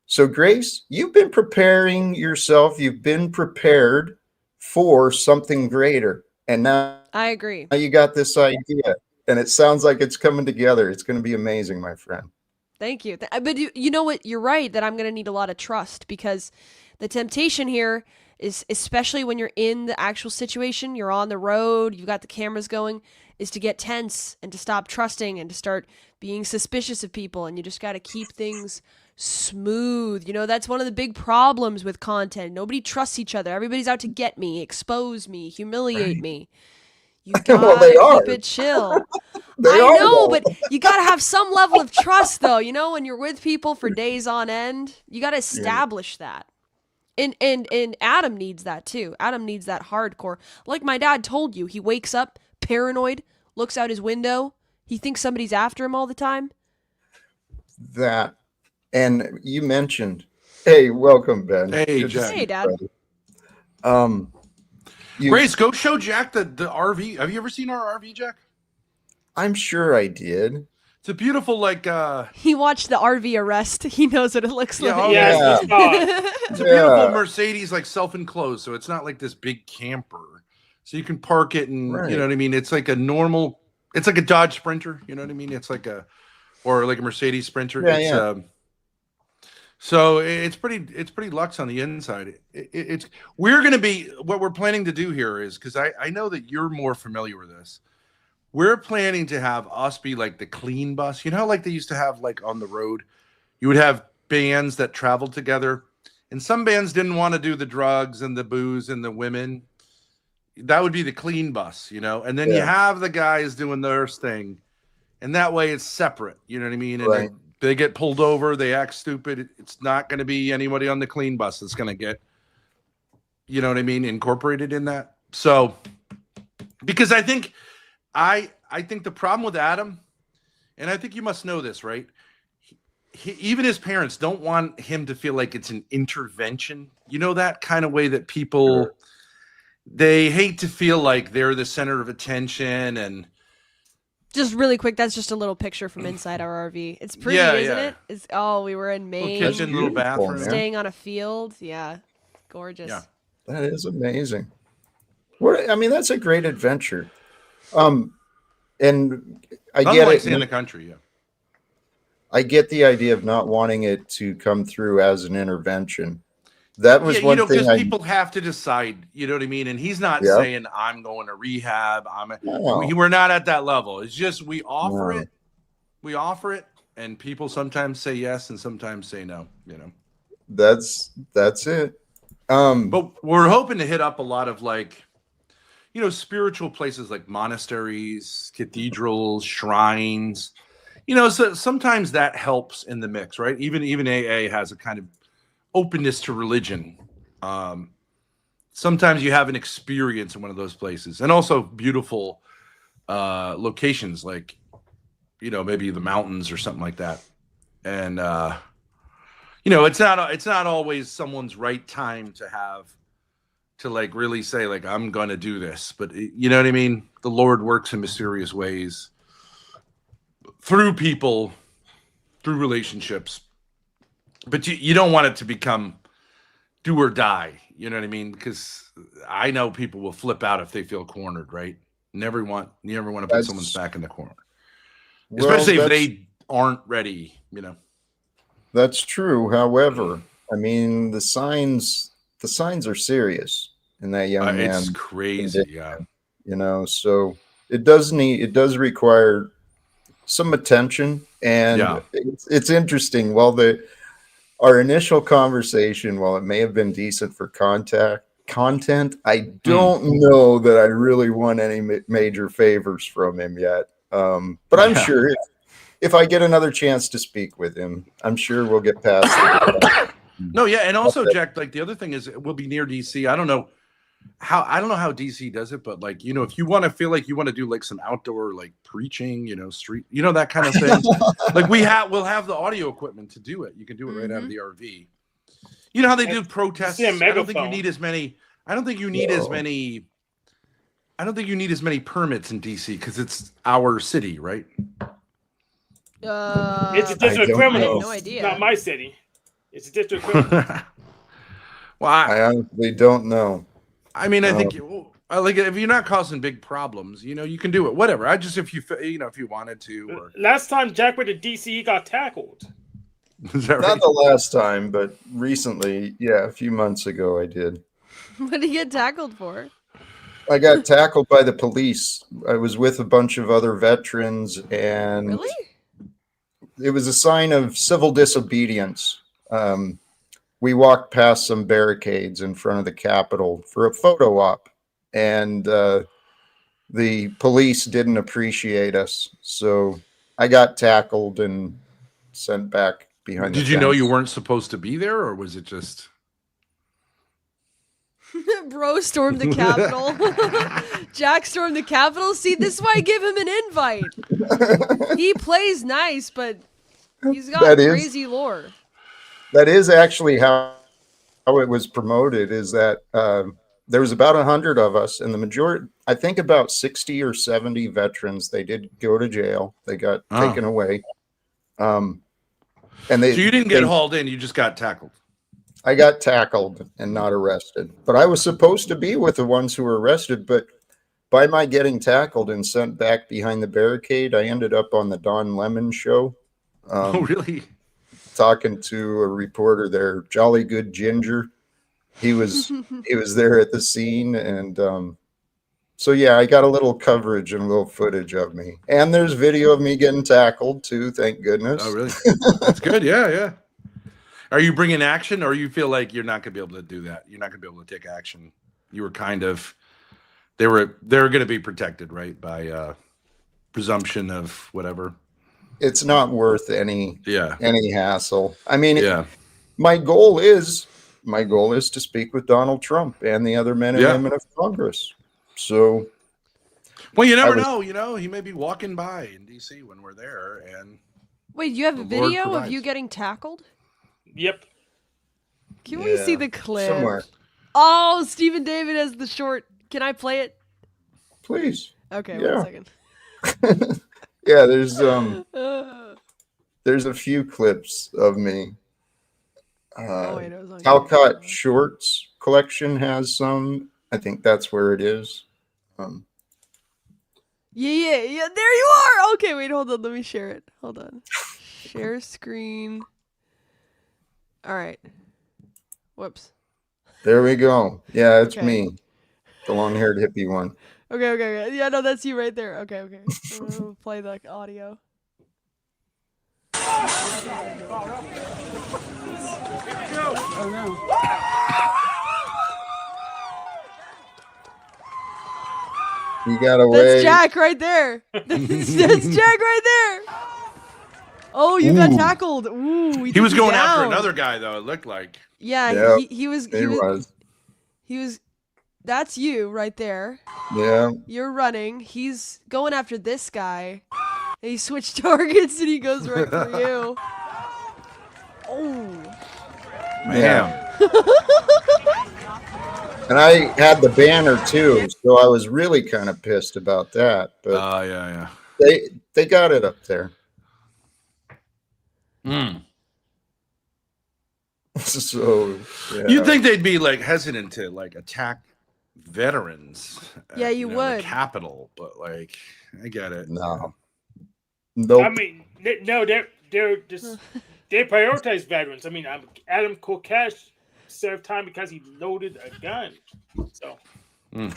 So, Grace, you've been preparing yourself. You've been prepared for something greater. And now I agree. you got this idea, and it sounds like it's coming together. It's going to be amazing, my friend. Thank you. But you know what? You're right that I'm going to need a lot of trust, because the temptation here is, especially when you're in the actual situation, you're on the road, you've got the cameras going, is to get tense and to stop trusting and to start being suspicious of people. And you just got to keep things smooth. You know, that's one of the big problems with content. Nobody trusts each other. Everybody's out to get me, expose me, humiliate me. You Well, they gotta are. keep it chill. They I are, know, though. but you gotta have some level of trust, though. You know, when you're with people for days on end, you gotta establish that. And Adam needs that too. Adam needs that hardcore. Like my dad told you, he wakes up paranoid, looks out his window, he thinks somebody's after him all the time. That, and you mentioned, hey, welcome, Ben. Hey, Good to Jack. see Hey, you, Dad. buddy. Grace, go show Jack the RV. Have you ever seen our RV, Jack? I'm sure I did. It's a beautiful, like, He watched the RV arrest. He knows what it looks Yeah, like. oh, Yes, yeah. it's not. it's a beautiful Yeah. Mercedes, like self-enclosed, so it's not like this big camper. So you can park it, and Right. you know what I mean. It's like a normal. It's like a Dodge Sprinter. You know what I mean. It's like a Mercedes Sprinter. Yeah, it's yeah. So it's pretty luxe on the inside. It's we're gonna be what we're planning to do here is, because I know that you're more familiar with this. We're planning to have us be like the clean bus. You know how like they used to have like on the road, you would have bands that traveled together, and some bands didn't want to do the drugs and the booze and the women. That would be the clean bus, you know. And then you Yeah. have the guys doing their thing, and that way it's separate. You know what I mean? And Right. they get pulled over, they act stupid. It's not going to be anybody on the clean bus that's going to get, you know what I mean, incorporated in that. So, because I think the problem with Adam, and I think you must know this, right? Even his parents don't want him to feel like it's an intervention. You know, that kind of way that people, Sure. they hate to feel like they're the center of attention. And Just really quick, that's just a little picture from inside our RV. It's pretty, Yeah, isn't yeah. it? It's, we were in little Maine, kitchen, little beautiful, bathroom. man. staying on a field. Yeah, gorgeous. Yeah. That is amazing. I mean, that's a great adventure. And I Nothing get like it. seeing the country. Yeah. I get the idea of not wanting it to come through as an intervention. That Yeah, was one thing because I, people have to decide. You know what I mean? And he's not yeah, saying I'm going to rehab. no, We're not at that level. It's just we offer no, it. We offer it, and people sometimes say yes and sometimes say no. You know. that's it. Um, But we're hoping to hit up a lot of like, spiritual places like monasteries, cathedrals, shrines. So sometimes that helps in the mix, right? Even AA has a kind of openness to religion. Um, Sometimes you have an experience in one of those places, and also beautiful locations like maybe the mountains or something like that. And it's not always someone's right time to like really say like I'm gonna do this, but you know what I mean. The Lord works in mysterious ways through people, through relationships, but you don't want it to become do or die. You know what I mean? Because I know people will flip out if they feel cornered, right? You never want to put someone's that's back in the corner, well, especially if they aren't ready. that's true. However, I mean the signs are serious in that young It's man crazy. condition, Yeah, so it does require some attention, and yeah. it's interesting. While our initial conversation, while it may have been decent for content, I Mm. don't know that I really want any major favors from him yet. But I'm Yeah. sure if I get another chance to speak with him, I'm sure we'll get past the No, yeah, and also Jack, like the other thing is we'll be near DC. I don't know how DC does it, but like, if you want to feel like you want to do like some outdoor like preaching, street, that kind of thing. Like we'll have the audio equipment to do it. You can do it right out of the RV. You know how they do See a protests? I don't think you megaphone. need as many. I don't think you need as many. I don't think you need as many permits in DC because it's our city, right? It's a I district don't criminal. know. no idea. Not my city. It's a district criminal. Well, I honestly don't know. I mean, I think Um, like if you're not causing big problems, you can do it. Whatever. I just if you wanted to, or Last time Jack went to DC, he got tackled. is that Not right? the last time, but recently, yeah, a few months ago, I did. What did he get tackled for? I got tackled by the police. I was with a bunch of other veterans, and Really? it was a sign of civil disobedience. Um, we walked past some barricades in front of the Capitol for a photo op, and the police didn't appreciate us. So I got tackled and sent back behind the Did you know you fence. weren't supposed to be there, or was it just? Bro stormed the Capitol. Jack stormed the Capitol. See, this is why I give him an invite. He plays nice, but he's got That is- crazy lore. That is actually how it was promoted. Is that there was about 100 of us, and the majority, I think, about 60 or 70 veterans. They did go to jail. They got taken away. And So you didn't get hauled in; you just got tackled. I got tackled and not arrested, but I was supposed to be with the ones who were arrested. But by my getting tackled and sent back behind the barricade, I ended up on the Don Lemon show. Oh, really? Talking to a reporter there, Jolly Good Ginger. He was there at the scene, and so yeah, I got a little coverage and a little footage of me, and there's video of me getting tackled too. Thank goodness. Oh, really? That's good. Yeah, yeah. Are you bringing action, or you feel like you're not going to be able to do that? You're not going to be able to take action. You were kind of they're going to be protected, right, by presumption of whatever. It's not worth any Yeah. hassle. I mean, Yeah. my goal is to speak with Donald Trump and the other men and Yeah. women of Congress. So, Well, you never was- know. He may be walking by in DC when we're there, and Wait, you have a The Lord video of provides. you getting tackled? Yep. Can we see Yeah, the clip? somewhere, Oh, Stephen David has the short. Can I play it? please. Okay, Yeah. 1 second. Yeah, there's a few clips of me. Oh, wait, it was on Talcott YouTube. Shorts collection has some. I think that's where it is. Yeah. There you are. Okay, wait, hold on. Let me share it. Hold on. Share screen. All right. Whoops. There we go. Yeah, it's Okay. me, the long-haired hippie one. Okay. Yeah, no, that's you right there. Okay. I'm gonna play the audio. Oh no. You got away. That's Jack right there. That's Jack right there. Oh, you got Ooh. tackled. Ooh, He was took you going after down. another guy, though. It looked like. Yeah, Yep, he was. He was. That's you right there. Yeah. You're running. He's going after this guy. And he switched targets and he goes right for you. Oh. Man. And I had the banner too, so I was really kind of pissed about that. But Yeah. they got it up there. So yeah. You'd think they'd be like hesitant to like attack veterans. Yeah, you know, would. The Capitol, but like, I get it. No. Nope. I mean, no, they're just they prioritize veterans. I mean, Adam Kokesh served time because he loaded a gun. So, You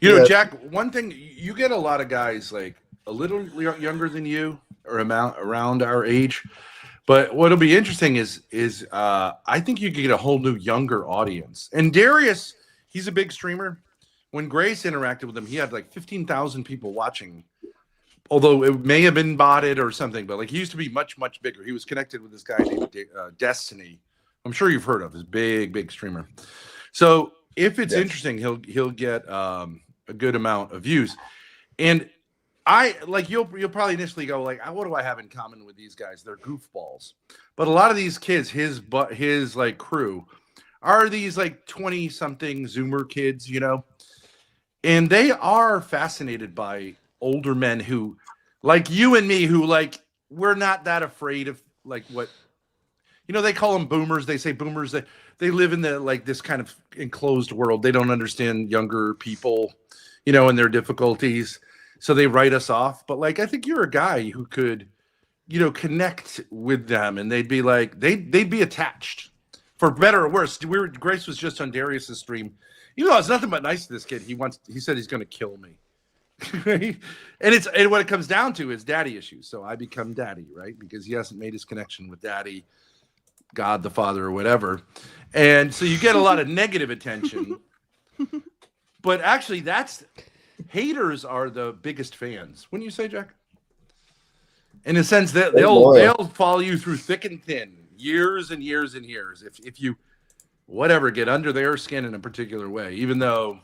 know, Yeah. Jack, one thing, you get a lot of guys like a little younger than you or around our age. But what'll be interesting is I think you could get a whole new younger audience. And Darius, he's a big streamer. When Grace interacted with him, he had like 15,000 people watching. Although it may have been botted or something, but like he used to be much, much bigger. He was connected with this guy named Destiny. I'm sure you've heard of his big streamer. So if it's interesting, he'll get a good amount of views. And I like you'll probably initially go like, what do I have in common with these guys? They're goofballs. But a lot of these kids, his like crew, are these like 20-something Zoomer kids, you know, and they are fascinated by older men who, like you and me, who like we're not that afraid of like what, you know, they call them boomers. They say boomers that they live in the like this kind of enclosed world. They don't understand younger people, you know, and their difficulties. So they write us off. But like, I think you're a guy who could, you know, connect with them and they'd be like, they'd be attached for better or worse. Grace was just on Darius's stream. You know, it's nothing but nice to this kid. He said he's going to kill me. and what it comes down to is daddy issues. So I become daddy, right? Because he hasn't made his connection with daddy, God, the Father, or whatever. And so you get a lot of negative attention. But actually, haters are the biggest fans. Wouldn't you say, Jack? In a sense that they'll follow you through thick and thin, years and years and years. If you get under their skin in a particular way, even though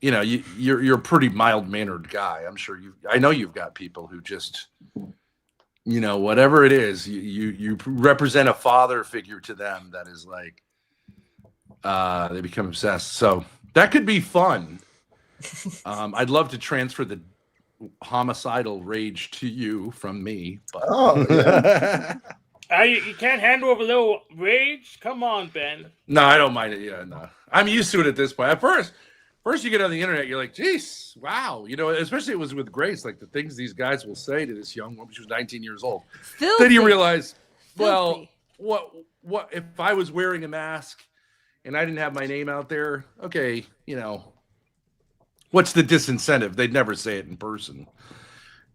you know you're a pretty mild-mannered guy. I'm sure I know you've got people who just, you know, whatever it is, you represent a father figure to them that is like they become obsessed. So that could be fun. I'd love to transfer the homicidal rage to you from me, but you can't handle a little rage. Come on, Ben. No, I don't mind it. Yeah, no, I'm used to it at this point. At first you get on the internet, you're like, geez, wow, you know. Especially it was with Grace, like the things these guys will say to this young woman. She was 19 years old. Filthy. Then you realize, Filthy. well, what if I was wearing a mask and I didn't have my name out there? Okay, you know. What's the disincentive? They'd never say it in person.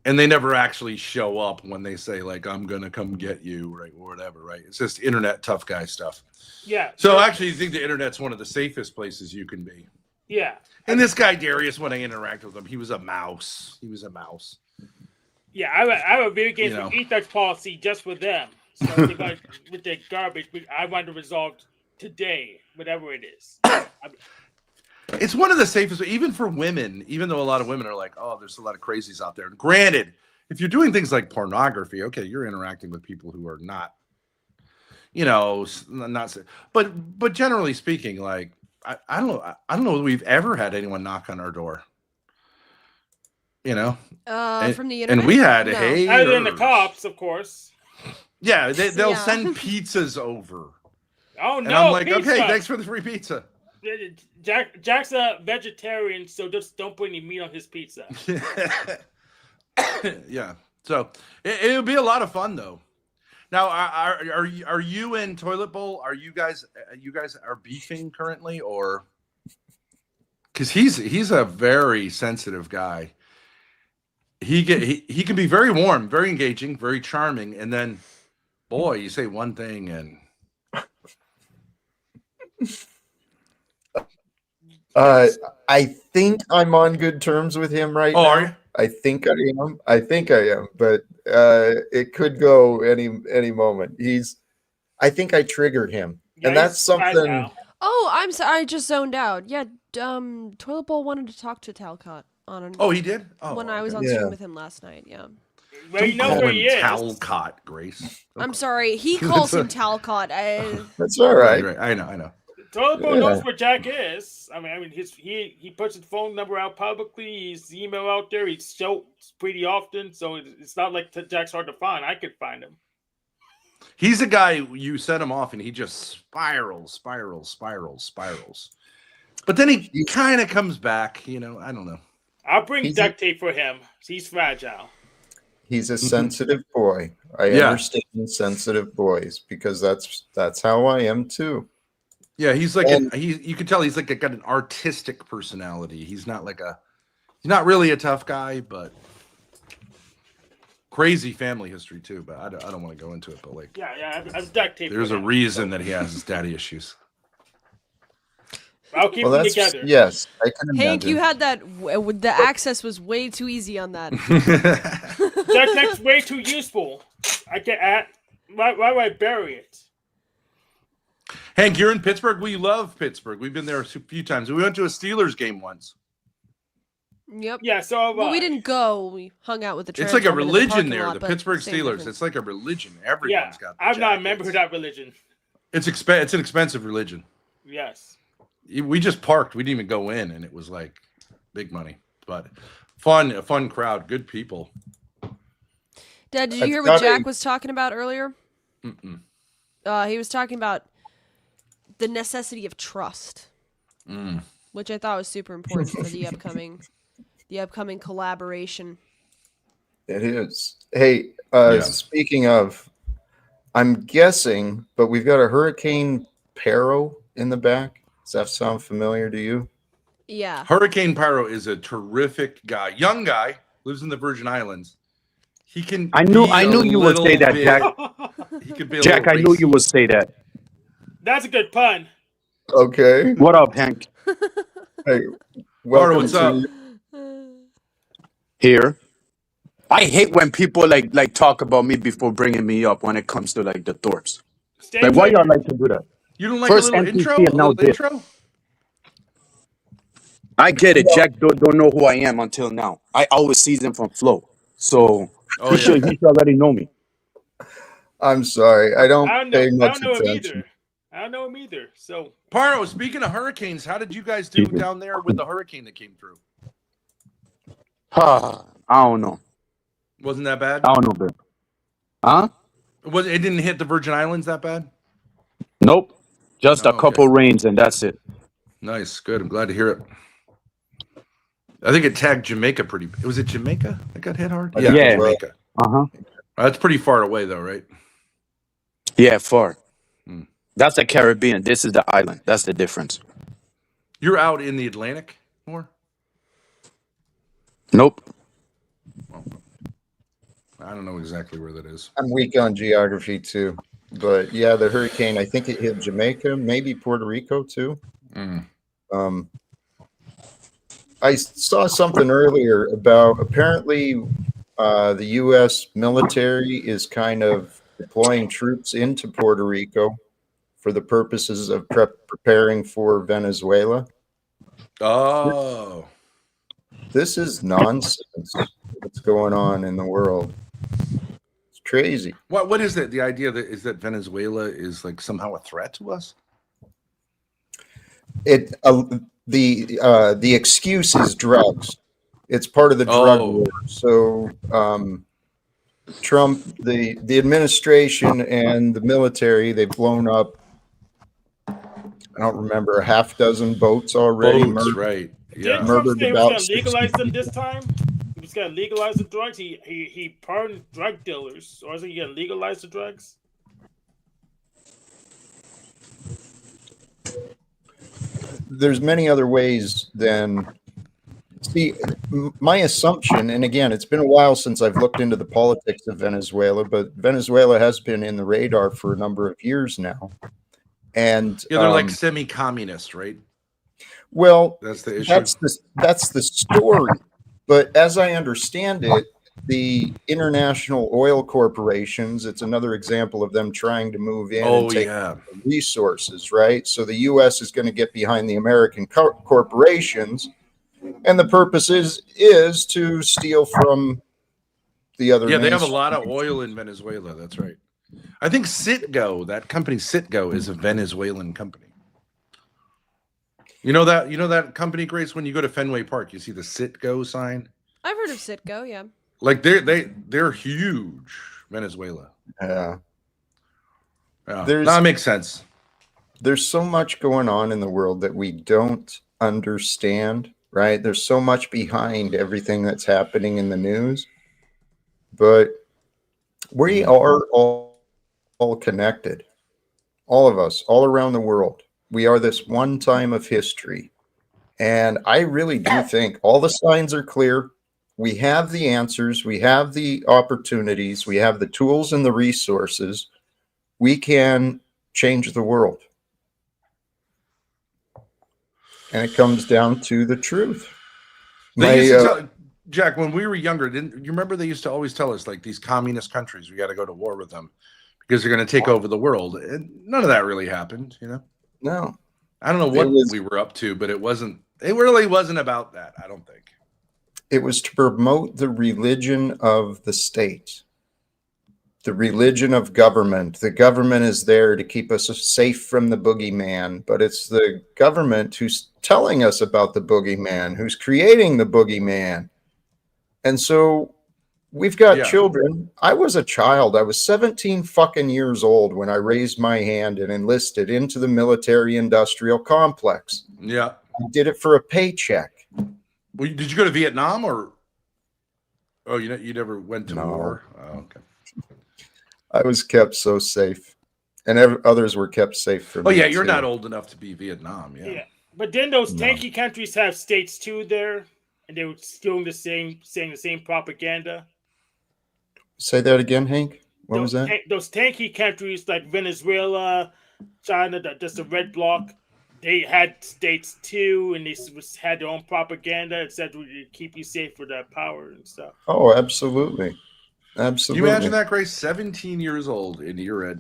And they never actually show up when they say, like, I'm going to come get you, right, or whatever, right? It's just internet tough guy stuff. Yeah. So actually, you think the internet's one of the safest places you can be. Yeah. And this guy, Darius, when I interacted with him, he was a mouse. Yeah, I have a video game You know. e-touch policy just for them. So they got, with their garbage, I want to resolve today, whatever it is. It's one of the safest, even for women, even though a lot of women are like, oh, there's a lot of crazies out there. And granted, if you're doing things like pornography, okay, you're interacting with people who are not, you know, not, but generally speaking, like, I don't know that we've ever had anyone knock on our door. You know? From the internet? And we had No. haters. Other than the cops, of course. Yeah, they'll Yeah. send pizzas over. Oh, no, And I'm like, pizza. okay, thanks for the free pizza. Jack's a vegetarian, so just don't put any meat on his pizza. Yeah. So it would be a lot of fun though. Now, are you and Toilet Bowl? Are you guys are beefing currently, or because he's a very sensitive guy. He can be very warm, very engaging, very charming, and then, boy, you say one thing and. I think I'm on good terms with him right now. Are you? I think I am, but it could go any moment. I think I triggered him, Yeah, and that's he's mad something. now. Oh, I'm sorry. I just zoned out. Yeah, Toilet Bowl wanted to talk to Talcott on Oh, he did. Oh, when I was on Yeah. stream with him last night. Yeah. Well, you know call where him he is. Talcott, Grace. I'm sorry. He calls him Talcott. That's all right. Right. I know. Toilet Bowl Yeah. knows where Jack is. I mean, he puts his phone number out publicly. His email out there. He shows pretty often, so it's not like Jack's hard to find. I could find him. He's a guy you set him off, and he just spirals. But then he kind of comes back. I don't know. I'll bring He's duct tape for him. He's fragile. He's a sensitive boy. I Yeah. understand sensitive boys because that's how I am too. Yeah, he's like And- you can tell he's like got an artistic personality. He's not really a tough guy, but crazy family history too. But I don't want to go into it. But like, Yeah, I've duct tape. there's for a him. reason that he has his daddy issues. I'll keep Well, them that's together. yes. I can imagine. Hank, you had that. The access was way too easy on that. That's way too useful. I can add. Why would I bury it? Hank, you're in Pittsburgh. We love Pittsburgh. We've been there a few times. We went to a Steelers game once. Yep. Yeah, so Well, we didn't go. We hung out with the. It's like a Transform in the religion parking there. lot, The but Pittsburgh same Steelers. difference. It's like a religion. Yeah, Everyone's got. The I'm not a member of jackets. that religion. It's an expensive religion. Yes. We just parked. We didn't even go in, and it was like big money, but a fun crowd, good people. Dad, did you That's hear what gotta- Jack was talking about earlier? Mm-mm. He was talking about the necessity of trust, which I thought was super important for the upcoming collaboration. It is. Hey, Yeah. speaking of, I'm guessing, but we've got a Hurricane Pero in the back. Does that sound familiar to you? Yeah. Hurricane Pyro is a terrific guy, young guy, lives in the Virgin Islands. He can. I knew be a you would say little that, bit- Jack. He could be a Jack, I little knew you racy. would say that. That's a good pun. Okay. What up, Hank? Hey, Laura, welcome what's up? Here. I hate when people like talk about me before bringing me up when it comes to like the Thorpes. Stay Like, why y'all triggered. like to do that? You don't like First a little NPC intro? and A now little this. intro? I get it. Jack don't know who I am until now. I always season from Flow, so Oh he yeah. should already know me. I'm sorry. I don't I don't pay know. I much don't know him attention. either. I don't know him either. So Pyro, speaking of hurricanes, how did you guys do down there with the hurricane that came through? I don't know. Wasn't that bad? I don't know, babe. Huh? It didn't hit the Virgin Islands that bad? Nope. Just Oh, a couple rains and that's it. Nice, good. I'm glad to hear it. I think it tagged Jamaica pretty. Was it Jamaica that got hit hard? Yeah. Yeah. Jamaica. Uh-huh. That's pretty far away though, right? Yeah, far. Hmm. That's the Caribbean. This is the island. That's the difference. You're out in the Atlantic more? Nope. I don't know exactly where that is. I'm weak on geography too. But yeah, the hurricane, I think it hit Jamaica, maybe Puerto Rico too. Mm. I saw something earlier about apparently the U.S. military is kind of deploying troops into Puerto Rico for the purposes of preparing for Venezuela. Oh. This is nonsense. What's going on in the world? It's crazy. What is it? The idea that Venezuela is like somehow a threat to us? The excuse is drugs. It's part of the drug Oh. war. So Trump, the administration and the military, they've blown up I don't remember, a half dozen boats already Boats, murdered. right? Didn't Yeah. Trump Murdered say he was about going to 60 legalize them people. this time? He was going to legalize the drugs. He pardoned drug dealers, or is he going to legalize the drugs? There's many other ways than see. My assumption, and again, it's been a while since I've looked into the politics of Venezuela, but Venezuela has been in the radar for a number of years now. And Yeah, they're like semi-communist, right? well, That's the issue. that's the story. But as I understand it, the international oil corporations, it's another example of them trying to move in and Oh take yeah. resources, right? So the US is going to get behind the American corporations, and the purpose is to steal from the other Yeah, they have a nations. lot of oil in Venezuela. That's right. I think Citgo, that company Citgo, is a Venezuelan company. You know that company, Grace. When you go to Fenway Park, you see the Citgo sign. I've heard of Citgo, yeah. Like they're huge, Venezuela. Yeah. Yeah, There's- that makes sense. There's so much going on in the world that we don't understand, right? There's so much behind everything that's happening in the news, but we are all connected. All of us, all around the world. We are this one time of history. And I really do think all the signs are clear. We have the answers, we have the opportunities, we have the tools and the resources. We can change the world. And it comes down to the truth. They used to tell, Jack, when we were younger, didn't you remember they used to always tell us like these communist countries, we got to go to war with them because they're going to take over the world. And none of that really happened, you know? No. I don't know what we were up to, but it really wasn't about that, I don't think. It was to promote the religion of the state, the religion of government. The government is there to keep us safe from the boogeyman, but it's the government who's telling us about the boogeyman, who's creating the boogeyman. And so we've got children. I was a child. I was 17 fucking years old when I raised my hand and enlisted into the military industrial complex. Yeah. I did it for a paycheck. Well, did you go to Vietnam or? Oh, you never went to war? Oh, okay. I was kept so safe, and others were kept safe from. Oh yeah, you're not old enough to be Vietnam. Yeah. But then those tanky countries have states too there, and they were doing saying the same propaganda. Say that again, Hank. What was that? Those tanky countries like Venezuela, China, just the red bloc. They had states too, and they had their own propaganda. It said to keep you safe for that power and stuff. Oh, absolutely. Absolutely. Can you imagine that, Grace? 17 years old and you're at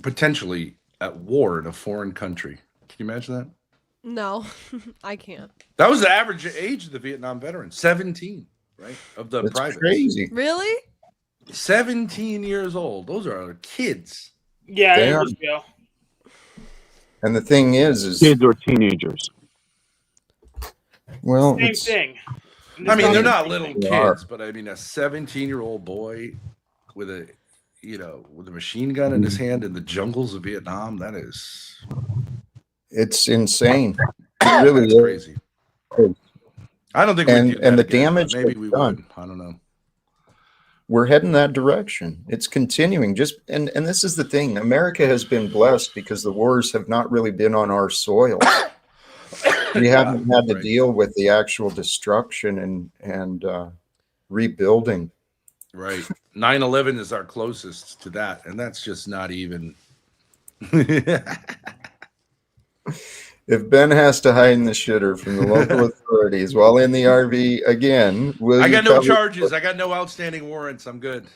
potentially at war in a foreign country. Can you imagine that? No, I can't. That was the average age of the Vietnam veterans, 17, right? Of the privates. Crazy. Really? 17 years old. Those are kids. Yeah, it was real. And the thing is kids or teenagers. Well, same thing. I mean, they're not little kids, but I mean, a 17-year-old boy with a machine gun in his hand in the jungles of Vietnam. That is, it's insane. It really is crazy. I don't think and the damage maybe we would. I don't know. We're heading that direction. It's continuing. And this is the thing. America has been blessed because the wars have not really been on our soil. We haven't had to deal with the actual destruction and rebuilding. Right. 9/11 is our closest to that, and that's just not even. If Ben has to hide in the shitter from the local authorities while in the RV again, I got no charges. I got no outstanding warrants. I'm good.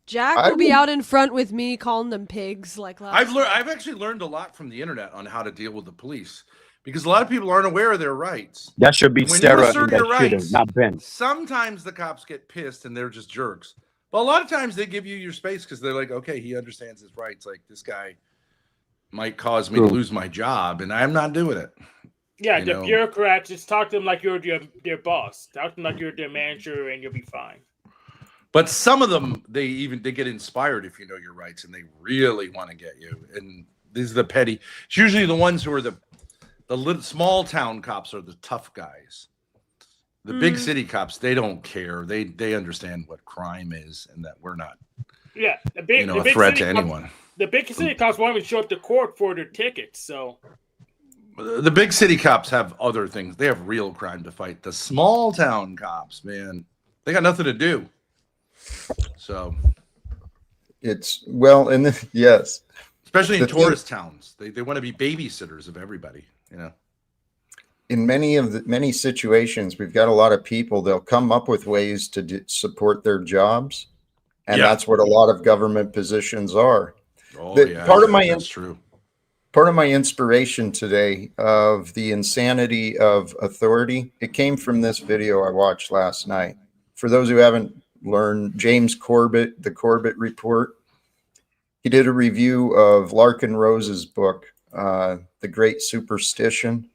Jack will be out in front with me calling them pigs like last I've actually learned a lot from the internet on how to deal with the police because a lot of people aren't aware of their rights. That should be when Sarah you assert your rights, not Ben. Sometimes the cops get pissed and they're just jerks. But a lot of times they give you your space because they're like, okay, he understands his rights. Like this guy might cause me to lose my job, and I'm not doing it. Yeah, the bureaucrats, just talk to them like you're their boss. Talk to them like you're their manager, and you'll be fine. But some of them, they get inspired if you know your rights, and they really want to get you. And these are the petty. It's usually the ones who are the The little small town cops are the tough guys. The big city cops, they don't care. They understand what crime is and that we're not, Yeah, the big threat city to anyone. The big city cops won't even show up to court for their tickets. So the big city cops have other things. They have real crime to fight. The small town cops, man, they got nothing to do. So It's well, and yes, especially in The thing- tourist towns, they want to be babysitters of everybody. in many situations, we've got a lot of people. They'll come up with ways to support their jobs, and Yeah. that's what a lot of government positions are. Oh The- part of my that's true. Part of my inspiration today of the insanity of authority, it came from this video I watched last night. For those who haven't learned, James Corbett, the Corbett Report, he did a review of Larkin Rose's book, The Great Superstition.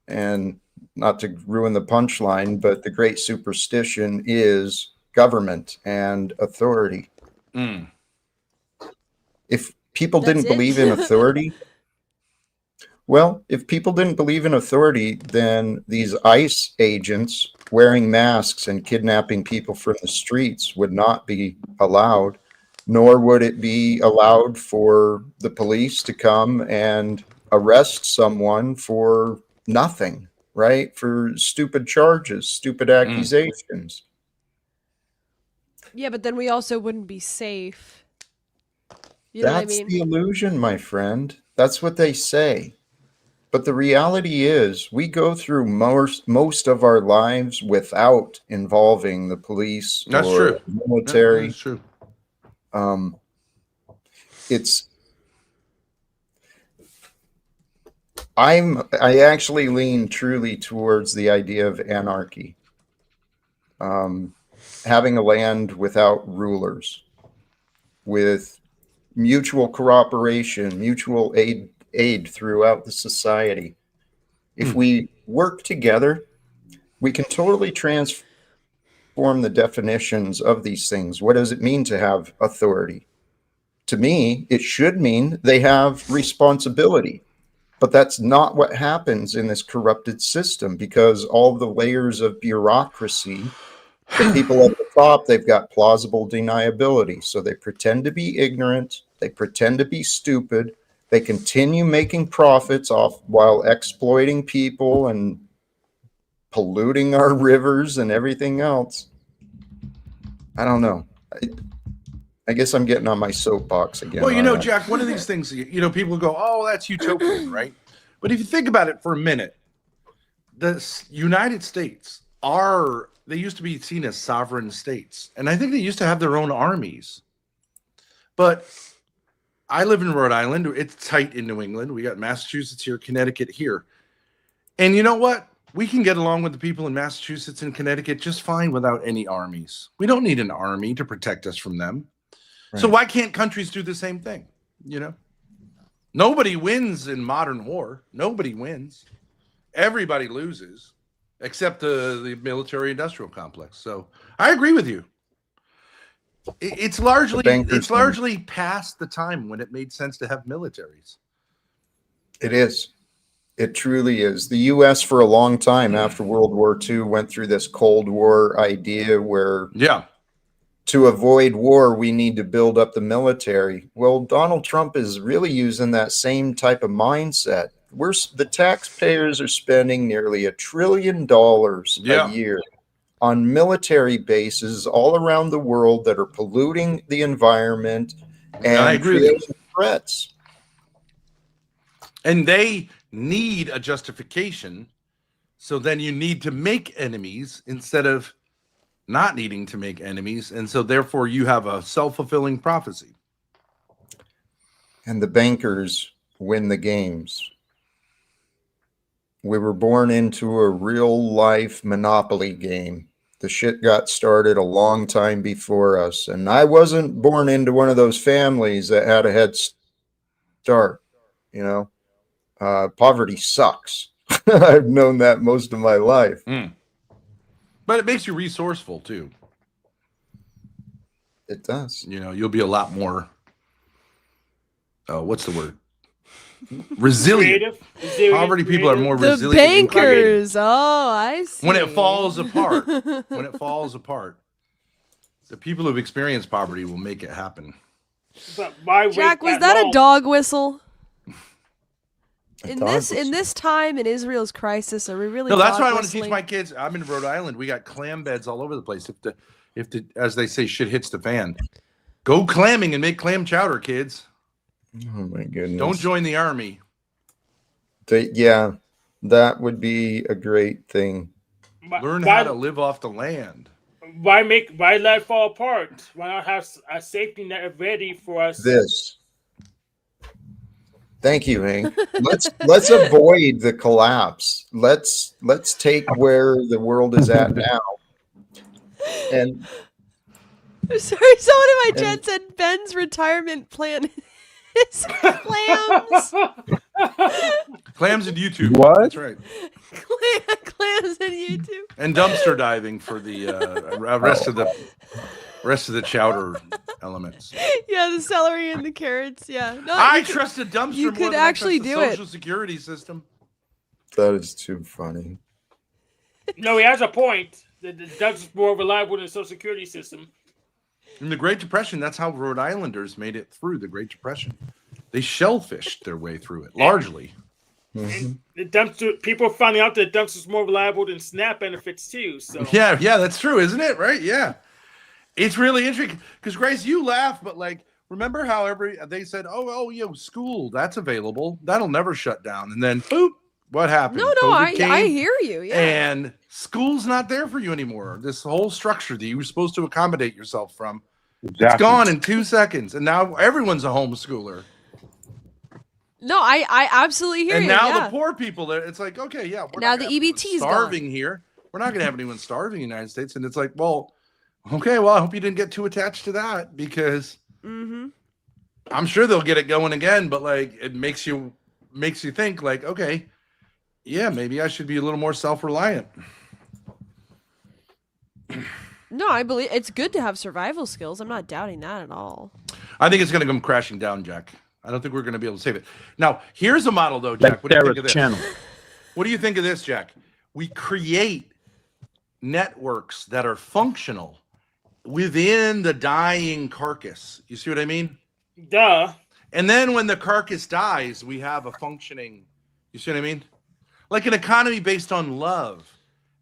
And not to ruin the punchline, but the great superstition is government and authority. Mm. If people That's didn't it? believe in authority, well, if people didn't believe in authority, then these ICE agents wearing masks and kidnapping people from the streets would not be allowed, nor would it be allowed for the police to come and arrest someone for nothing, right? For stupid charges, stupid accusations. Yeah, but then we also wouldn't be safe. You know That's what I mean? the illusion, my friend. That's what they say. But the reality is, we go through most of our lives without involving the police That's or true. military. That's true. It's I actually lean truly towards the idea of anarchy. Having a land without rulers, with mutual cooperation, mutual aid throughout the society. If we work together, we can totally transform the definitions of these things. What does it mean to have authority? To me, it should mean they have responsibility. But that's not what happens in this corrupted system, because all the layers of bureaucracy, the people at the top, they've got plausible deniability. So they pretend to be ignorant, they pretend to be stupid, they continue making profits off while exploiting people and polluting our rivers and everything else. I don't know. I guess I'm getting on my soapbox again. Well, aren't I? Jack, one of these things, people go, oh, that's utopian, right? But if you think about it for a minute, the United States they used to be seen as sovereign states. And I think they used to have their own armies. But I live in Rhode Island. It's tight in New England. We got Massachusetts here, Connecticut here. And you know what? We can get along with the people in Massachusetts and Connecticut just fine without any armies. We don't need an army to protect us from them. So Right. why can't countries do the same thing? Nobody wins in modern war. Nobody wins. Everybody loses, except the military-industrial complex. So I agree with you. It's largely past the time when it made sense to have militaries. It is. It truly is. The U.S. for a long time after World War II went through this Cold War idea where Yeah. to avoid war, we need to build up the military. Well, Donald Trump is really using that same type of mindset. The taxpayers are spending nearly $1 trillion Yeah. a year on military bases all around the world that are polluting the environment And I and agree with you. creating threats. And they need a justification. So then you need to make enemies instead of not needing to make enemies. And so therefore you have a self-fulfilling prophecy. And the bankers win the games. We were born into a real life monopoly game. The shit got started a long time before us. And I wasn't born into one of those families that had a head start. Poverty sucks. I've known that most of my life. But it makes you resourceful too. It does. You'll be a lot more, what's the word? Resilient. Resilient, Poverty people are more The resilient. and creative. bankers. Oh, I see. When it falls apart, the people who've experienced poverty will make it happen. But why wait Jack, was that a long? dog whistle? A In dog this whistle. time in Israel's crisis, are we really? No, that's dog why I want to teach whistling? my kids. I'm in Rhode Island. We got clam beds all over the place. If the as they say, shit hits the fan, go clamming and make clam chowder, kids. Oh my goodness. Don't join the army. Yeah, that would be a great thing. Learn Why- how to live off the land. Why let it fall apart? Why not have a safety net ready for us? This. Thank you, Hank. Let's avoid the collapse. Let's take where the world is at now. And Sorry, someone in my And- chat said Ben's retirement plan is clams. Clams and YouTube. What? That's right. Clams and YouTube. And dumpster diving for the rest of the chowder elements. Yeah, the celery and the carrots. Yeah. No, I you could- trust a dumpster you more could than actually I trust do the it. Social Security system. that is too funny. No, he has a point. The ducks is more reliable than the Social Security system. In the Great Depression, that's how Rhode Islanders made it through the Great Depression. They shellfished their way through it, largely. Mhm. The dumpster people are finding out that dumpster is more reliable than SNAP benefits too. So Yeah, that's true, isn't it? Right? Yeah. It's really interesting because Grace, you laugh, but like, remember how they said, school that's available, that'll never shut down, and then boop, what happened? No, COVID I came, hear you. Yeah. and school's not there for you anymore. This whole structure that you were supposed to accommodate yourself from, it's gone in 2 seconds, and now everyone's a homeschooler. No, I absolutely hear And you. now yeah. the poor people, it's like, okay, yeah, we're Now not the gonna have anyone EBT 's starving here. We're not going to have anyone starving in the United States, and it's like, well, okay, well, I hope you didn't get too attached to that because Mm-hmm. I'm sure they'll get it going again. But like, it makes you think, like, okay, yeah, maybe I should be a little more self-reliant. No, I believe it's good to have survival skills. I'm not doubting that at all. I think it's going to come crashing down, Jack. I don't think we're going to be able to save it. Now, here's a model, though, Jack. Like What do you think Sarah's of this? channel. What do you think of this, Jack? We create networks that are functional within the dying carcass. You see what I mean? duh. And then when the carcass dies, we have a functioning, you see what I mean? Like an economy based on love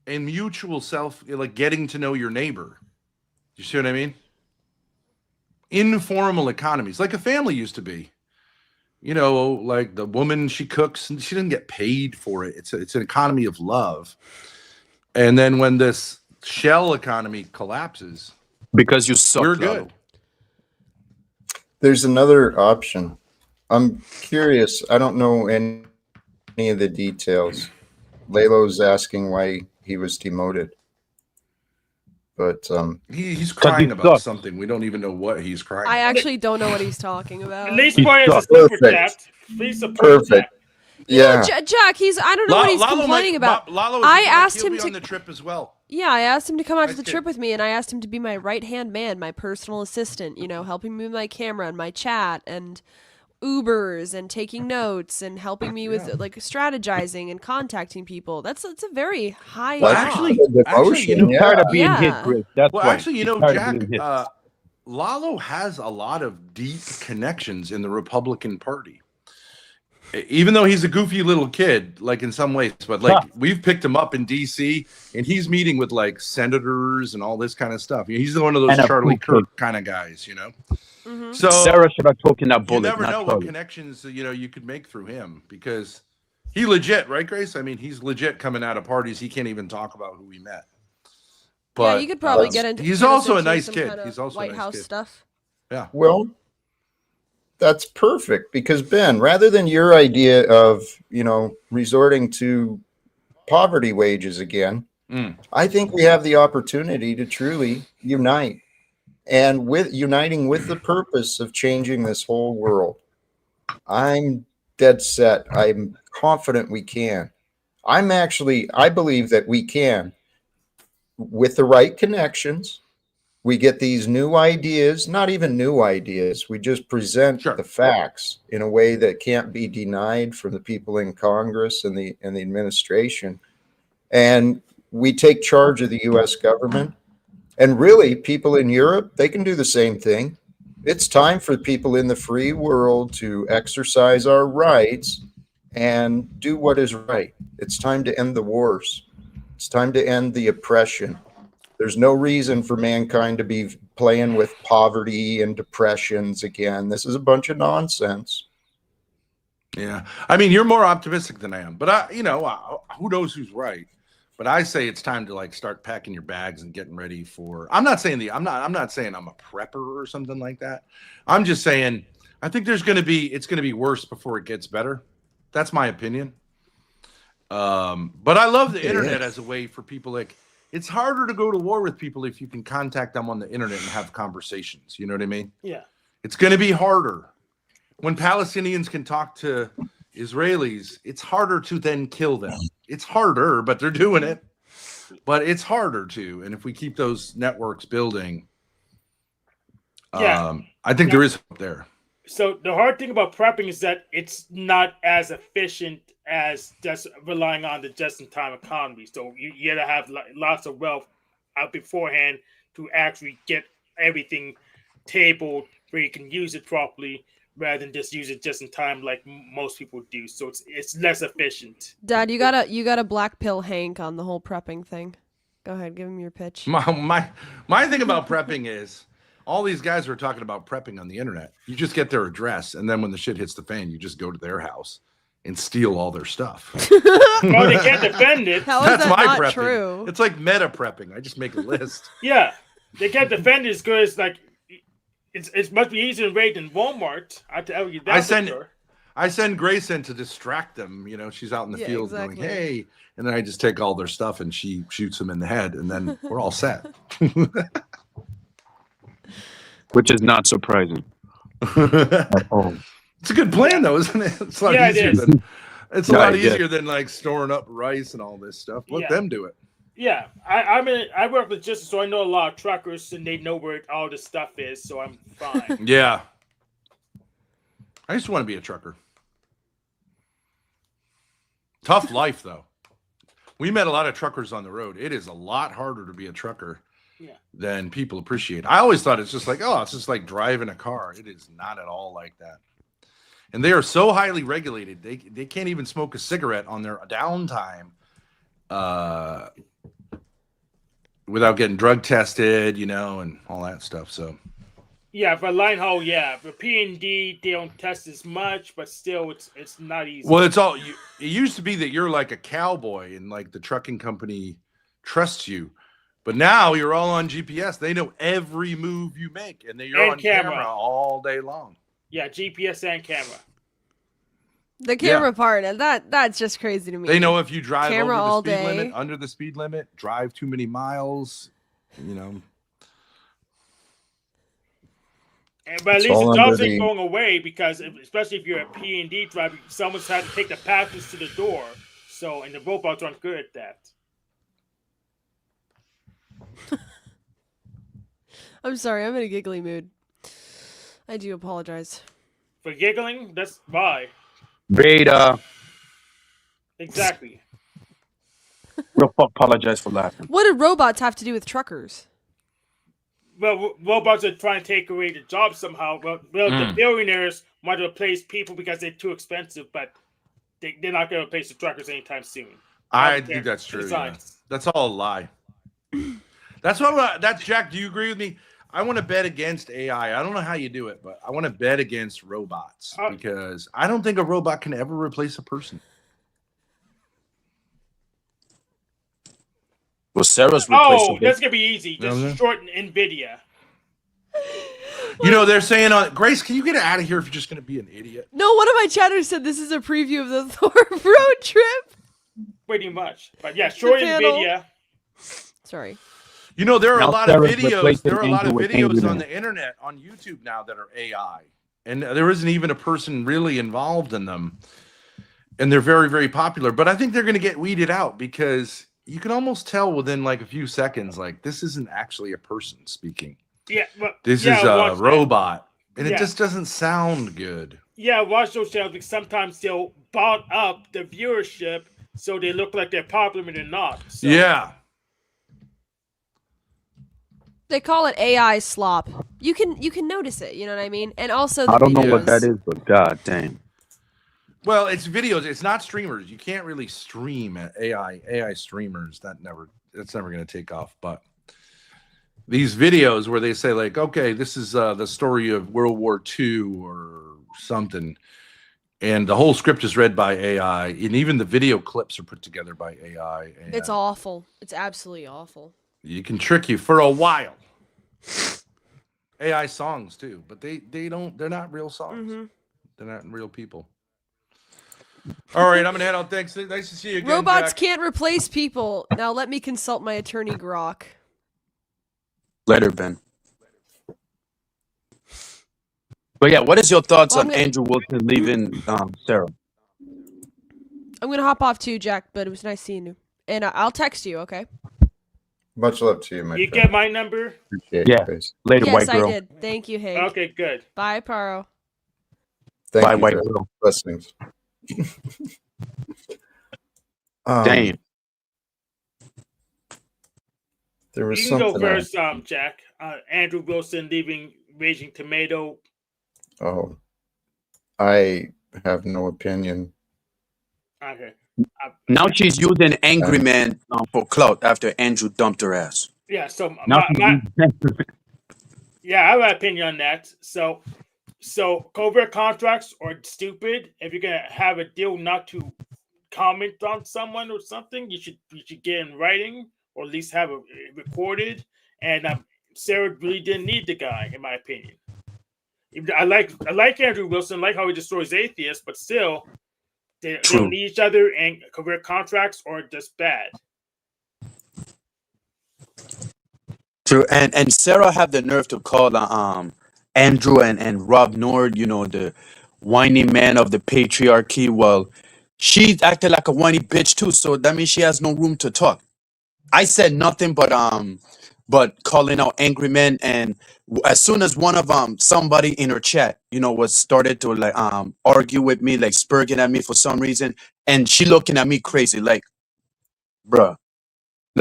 and mutual like getting to know your neighbor. You see what I mean? Informal economies, like a family used to be. You know, like the woman, she cooks and she doesn't get paid for it. It's an economy of love. And then when this shell economy collapses, Because you suck. we're Lalo. good. There's another option. I'm curious. I don't know any of the details. Lalo's asking why he was demoted. But He's crying he about sucks. something. We don't even know what he's crying I about. actually don't know what he's talking about. At least point us a Perfect. super chat. Please support Perfect. that. yeah, Jack, I don't know what he's complaining about. Lalo, I he'll asked him be to- on the trip as well. Yeah, I asked him to come out to Nice the kid. trip with me, and I asked him to be my right-hand man, my personal assistant, helping me with my camera and my chat and Ubers and taking notes and helping me with like strategizing and contacting people. That's a very high Well, job. actually, the actually, you demotion, know, yeah. Tired of being Yeah. hit, Chris. That's Well, why. actually, you know, Tired of Jack, being hit. Lalo has a lot of deep connections in the Republican Party. Even though he's a goofy little kid, like in some ways, but like we've picked him up in D.C. and he's meeting with like senators and all this kind of stuff. He's one of those And a Charlie poop Kirk kind of guys, you know. Mhm. So Sarah should have taken that you bullet. never not know what Charlie. connections you could make through him because he legit, right, Grace? I mean, he's legit coming out of parties. He can't even talk about who he met. Yeah, you could probably um, get into. He's get us also a into nice some kid. kinda He's also White a nice House kid. stuff. Yeah. well, that's perfect because Ben, rather than your idea of resorting to poverty wages again, I think we have the opportunity to truly unite, and uniting with the purpose of changing this whole world. I'm dead set. I'm confident we can. I believe that we can, with the right connections, we get these new ideas, not even new ideas. We just present Sure. the facts in a way that can't be denied from the people in Congress and the administration. And we take charge of the US government. And really, people in Europe, they can do the same thing. It's time for people in the free world to exercise our rights and do what is right. It's time to end the wars. It's time to end the oppression. There's no reason for mankind to be playing with poverty and depressions again. This is a bunch of nonsense. Yeah. I mean, you're more optimistic than I am, but who knows who's right? But I say it's time to like start packing your bags and getting ready for. I'm not saying I'm a prepper or something like that. I'm just saying I think it's going to be worse before it gets better. That's my opinion. But I love the internet as a way for people. Like, it's harder to go to war with people if you can contact them on the internet and have conversations. You know what I mean? Yeah. It's going to be harder when Palestinians can talk to Israelis. It's harder to then kill them. It's harder, but they're doing it. But it's harder to. And if we keep those networks building, I think there is hope there. So the hard thing about prepping is that it's not as efficient as just relying on the just-in-time economy. So you got to have lots of wealth out beforehand to actually get everything tabled where you can use it properly, rather than just use it just in time like most people do. So it's less efficient. Dad, you got a black pill Hank on the whole prepping thing. Go ahead, give him your pitch. My thing about prepping is all these guys were talking about prepping on the internet. You just get their address, and then when the shit hits the fan, you just go to their house and steal all their stuff. Well, they can't defend it. How is That's that my not prepping. true? It's like meta prepping. I just make a list. Yeah, they can't defend it because like it's much easier to raid than Walmart. I tell you that. I send Grace in to distract them. You know, she's out in the field going, "Hey," and then I just take all their stuff and she shoots them in the head, and then we're all set. Which is not surprising. It's a good plan, though, isn't it? It's a lot easier than a lot easier than like storing up rice and all this stuff. Let them do it. Yeah, I work with Justice, so I know a lot of truckers, and they know where all this stuff is, so I'm fine. Yeah, I just want to be a trucker. Tough life, though. We met a lot of truckers on the road. It is a lot harder to be a trucker than people appreciate. I always thought it's just like, it's just like driving a car. It is not at all like that. And they are so highly regulated. They can't even smoke a cigarette on their downtime without getting drug tested, and all that stuff. So yeah, for line haul, for P&D, they don't test as much, but still, it's not easy. Well, it used to be that you're like a cowboy and like the trucking company trusts you. But now you're all on GPS. They know every move you make, and you're on camera all day long. Yeah, GPS and camera. The camera part, and that's just crazy to me. They know if you drive camera over the speed limit, under the speed limit, drive too many miles, But at least the jobs ain't going away because, especially if you're a P&D driver, someone's had to take the package to the door. So, and the robots aren't good at that. I'm sorry, I'm in a giggly mood. I do apologize. For giggling? That's why. Beta. Exactly. We'll apologize for laughing. What do robots have to do with truckers? Well, robots are trying to take away the jobs somehow. Well, the billionaires want to replace people because they're too expensive, but they're not going to replace the truckers anytime soon. I think that's true. Yeah. That's all a lie. That's Jack. Do you agree with me? I want to bet against AI. I don't know how you do it, but I want to bet against robots because I don't think a robot can ever replace a person. Well, Sarah's replacing. That's gonna be easy. Just shorten NVIDIA. They're saying, Grace, can you get out of here if you're just gonna be an idiot? No, one of my chatters said this is a preview of the Thor road trip. Pretty much, but yeah, shorten NVIDIA. Sorry. There are a lot of videos. There are a lot of videos on the internet, on YouTube now that are AI, and there isn't even a person really involved in them, and they're very, very popular. But I think they're going to get weeded out because you can almost tell within like a few seconds, like this isn't actually a person speaking. Yeah, but This yeah, is a watch that. robot, and it Yeah. just doesn't sound good. Yeah, watch those channels because sometimes they'll bot up the viewership so they look like they're popular when they're not. So, Yeah. They call it AI slop. You can notice it, you know what I mean? And also the I don't know videos. what that is, but god damn. Well, it's videos. It's not streamers. You can't really stream at AI streamers. That's never going to take off. But these videos where they say like, okay, this is the story of World War II or something, and the whole script is read by AI, and even the video clips are put together by AI. And It's awful. It's absolutely awful. you can trick you for a while. AI songs too, but they're not real songs. Mm-hmm. They're not real people. All right, I'm gonna head out. Thanks. Nice to see you again. Robots Jack. can't replace people. Now let me consult my attorney Grok. Later, Ben. But yeah, what is your thoughts Well, on Andrew Wilson leaving Sarah? I'm gonna hop off too, Jack, but it was nice seeing you. And I'll text you, okay? Much love to you, my you friend. get my number? Appreciate Yeah. you guys. Later, Yes, white I girl. did. Thank you, Hank. Okay, good. Bye, Paro. Thank Bye, you, white guys. girl. Blessings. Damn. There was You can go something first, Jack. Andrew Wilson leaving Raging Tomato. Oh, I have no opinion. Okay. Now she's using Angry Man for clout after Andrew dumped her ass. Yeah, so Now yeah, I have an opinion on that. So covert contracts are stupid. If you're gonna have a deal not to comment on someone or something, you should get in writing or at least have it recorded. And Sarah really didn't need the guy, in my opinion. I like Andrew Wilson, like how he destroys atheists, but still, they don't need each other, and career contracts are just bad. True, and Sarah had the nerve to call Andrew and Rob Nord, the whiny man of the patriarchy. Well, she acted like a whiny bitch too, so that means she has no room to talk. I said nothing but calling out angry men, and as soon as one of somebody in her chat, was started to like argue with me, like spurging at me for some reason, and she looking at me crazy, like, bruh.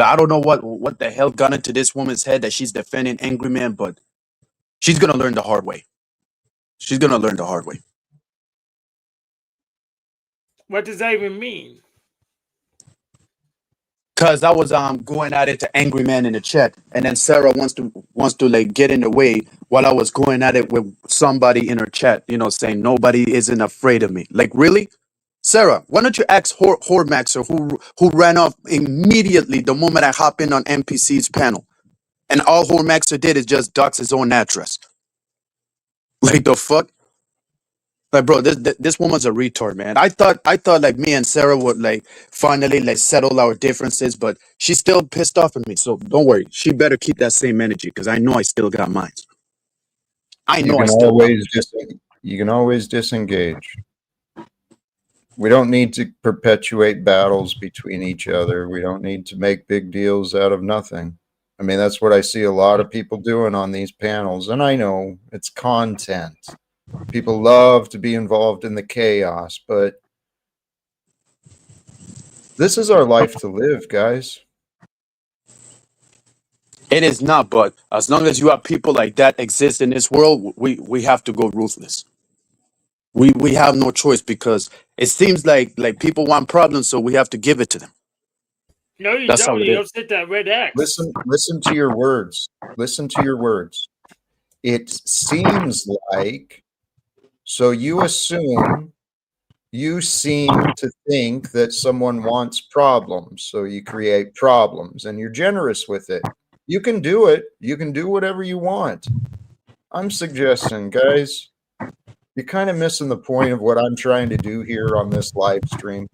I don't know what the hell got into this woman's head that she's defending angry man, but she's gonna learn the hard way. She's gonna learn the hard way. What does that even mean? Cause I was going at it to angry man in the chat, and then Sarah wants to like get in the way while I was going at it with somebody in her chat, saying nobody isn't afraid of me. Like, really? Sarah, why don't you ask Hormaxer who ran off immediately the moment I hop in on NPC's panel? And all Hormaxer did is just dox his own address. Like, the fuck? Like, bro, this woman's a retard, man. I thought like me and Sarah would like finally like settle our differences, but she's still pissed off at me. So don't worry, she better keep that same energy because I know I still got mine. You can always disengage. We don't need to perpetuate battles between each other. We don't need to make big deals out of nothing. I mean, that's what I see a lot of people doing on these panels, and I know it's content. People love to be involved in the chaos, but this is our life to live, guys. It is not, but as long as you have people like that exist in this world, we have to go ruthless. We have no choice because it seems like people want problems, so we have to give it to them. No, you That's how don't. it You is. don't sit that red X. Listen to your words. Listen to your words. It seems like, so you seem to think that someone wants problems, so you create problems, and you're generous with it. You can do it. You can do whatever you want. I'm suggesting, guys, you're kind of missing the point of what I'm trying to do here on this live stream.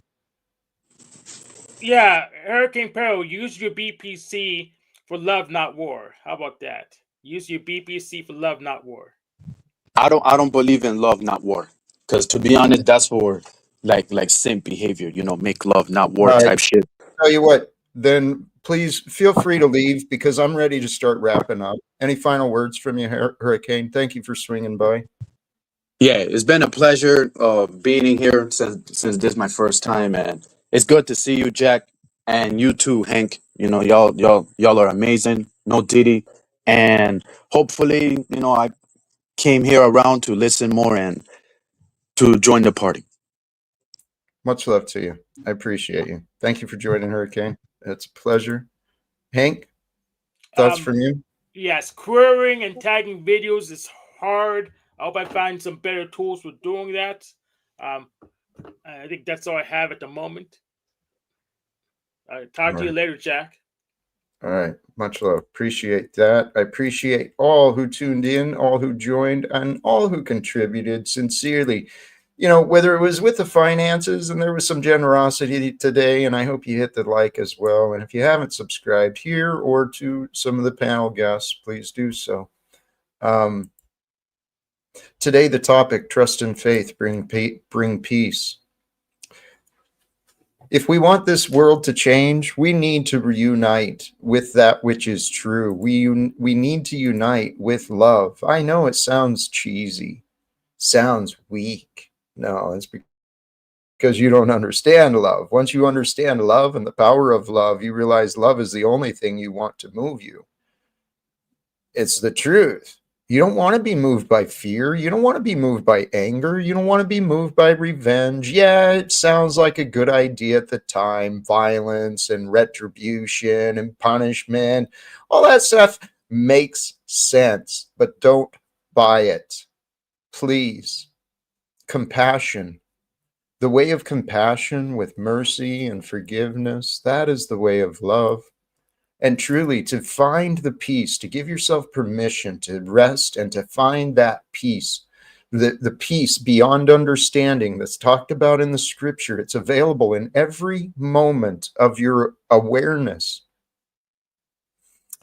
Yeah, Hurricane Peril, use your BPC for love, not war. How about that? Use your BPC for love, not war. I don't believe in love, not war. Because to be honest, that's for like simp behavior, make love, not war All right. type shit. Tell you what, then please feel free to leave because I'm ready to start wrapping up. Any final words from you, Hurricane? Thank you for swinging by. Yeah, it's been a pleasure being here since this is my first time, and it's good to see you, Jack, and you too, Hank. You know, y'all are amazing. No Diddy, and hopefully, I came here around to listen more and to join the party. Much love to you. I appreciate you. Thank you for joining, Hurricane. It's a pleasure. Hank, thoughts from you? Yes, querying and tagging videos is hard. I hope I find some better tools for doing that. I think that's all I have at the moment. Talk to you later, Jack. All right. Much love. Appreciate that. I appreciate all who tuned in, all who joined, and all who contributed sincerely. Whether it was with the finances, and there was some generosity today, and I hope you hit the like as well. And if you haven't subscribed here or to some of the panel guests, please do so. Today, the topic, trust and faith, bring peace. If we want this world to change, we need to reunite with that which is true. We need to unite with love. I know it sounds cheesy, sounds weak. No, it's because you don't understand love. Once you understand love and the power of love, you realize love is the only thing you want to move you. It's the truth. You don't want to be moved by fear. You don't want to be moved by anger. You don't want to be moved by revenge. Yeah, it sounds like a good idea at the time. Violence and retribution and punishment. All that stuff makes sense, but don't buy it. Please. Compassion. The way of compassion with mercy and forgiveness, that is the way of love. And truly, to find the peace, to give yourself permission to rest and to find that peace, the peace beyond understanding that's talked about in the scripture. It's available in every moment of your awareness.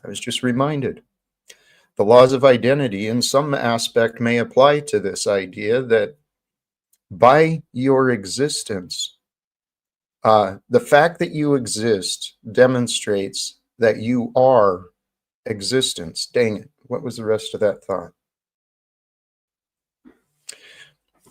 I was just reminded. The laws of identity in some aspect may apply to this idea that by your existence, the fact that you exist demonstrates that you are existence. Dang it. What was the rest of that thought?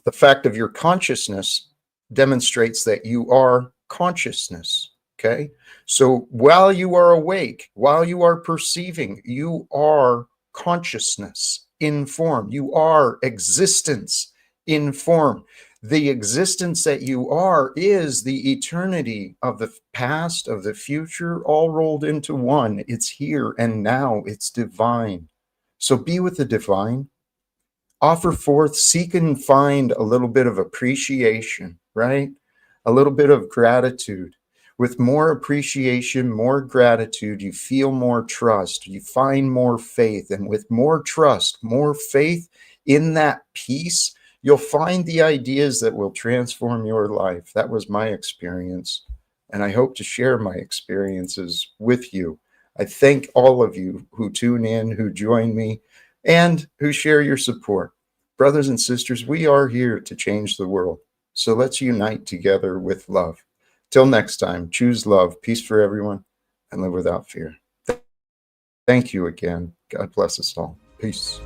The fact of your consciousness demonstrates that you are consciousness. Okay. So while you are awake, while you are perceiving, you are consciousness in form. You are existence in form. The existence that you are is the eternity of the past, of the future, all rolled into one. It's here and now. It's divine. So be with the divine. Offer forth, seek and find a little bit of appreciation, right? A little bit of gratitude. With more appreciation, more gratitude, you feel more trust, you find more faith. And with more trust, more faith in that peace, you'll find the ideas that will transform your life. That was my experience, and I hope to share my experiences with you. I thank all of you who tune in, who join me, and who share your support. Brothers and sisters, we are here to change the world. So let's unite together with love. Till next time, choose love, peace for everyone, and live without fear. Thank you again. God bless us all. Peace.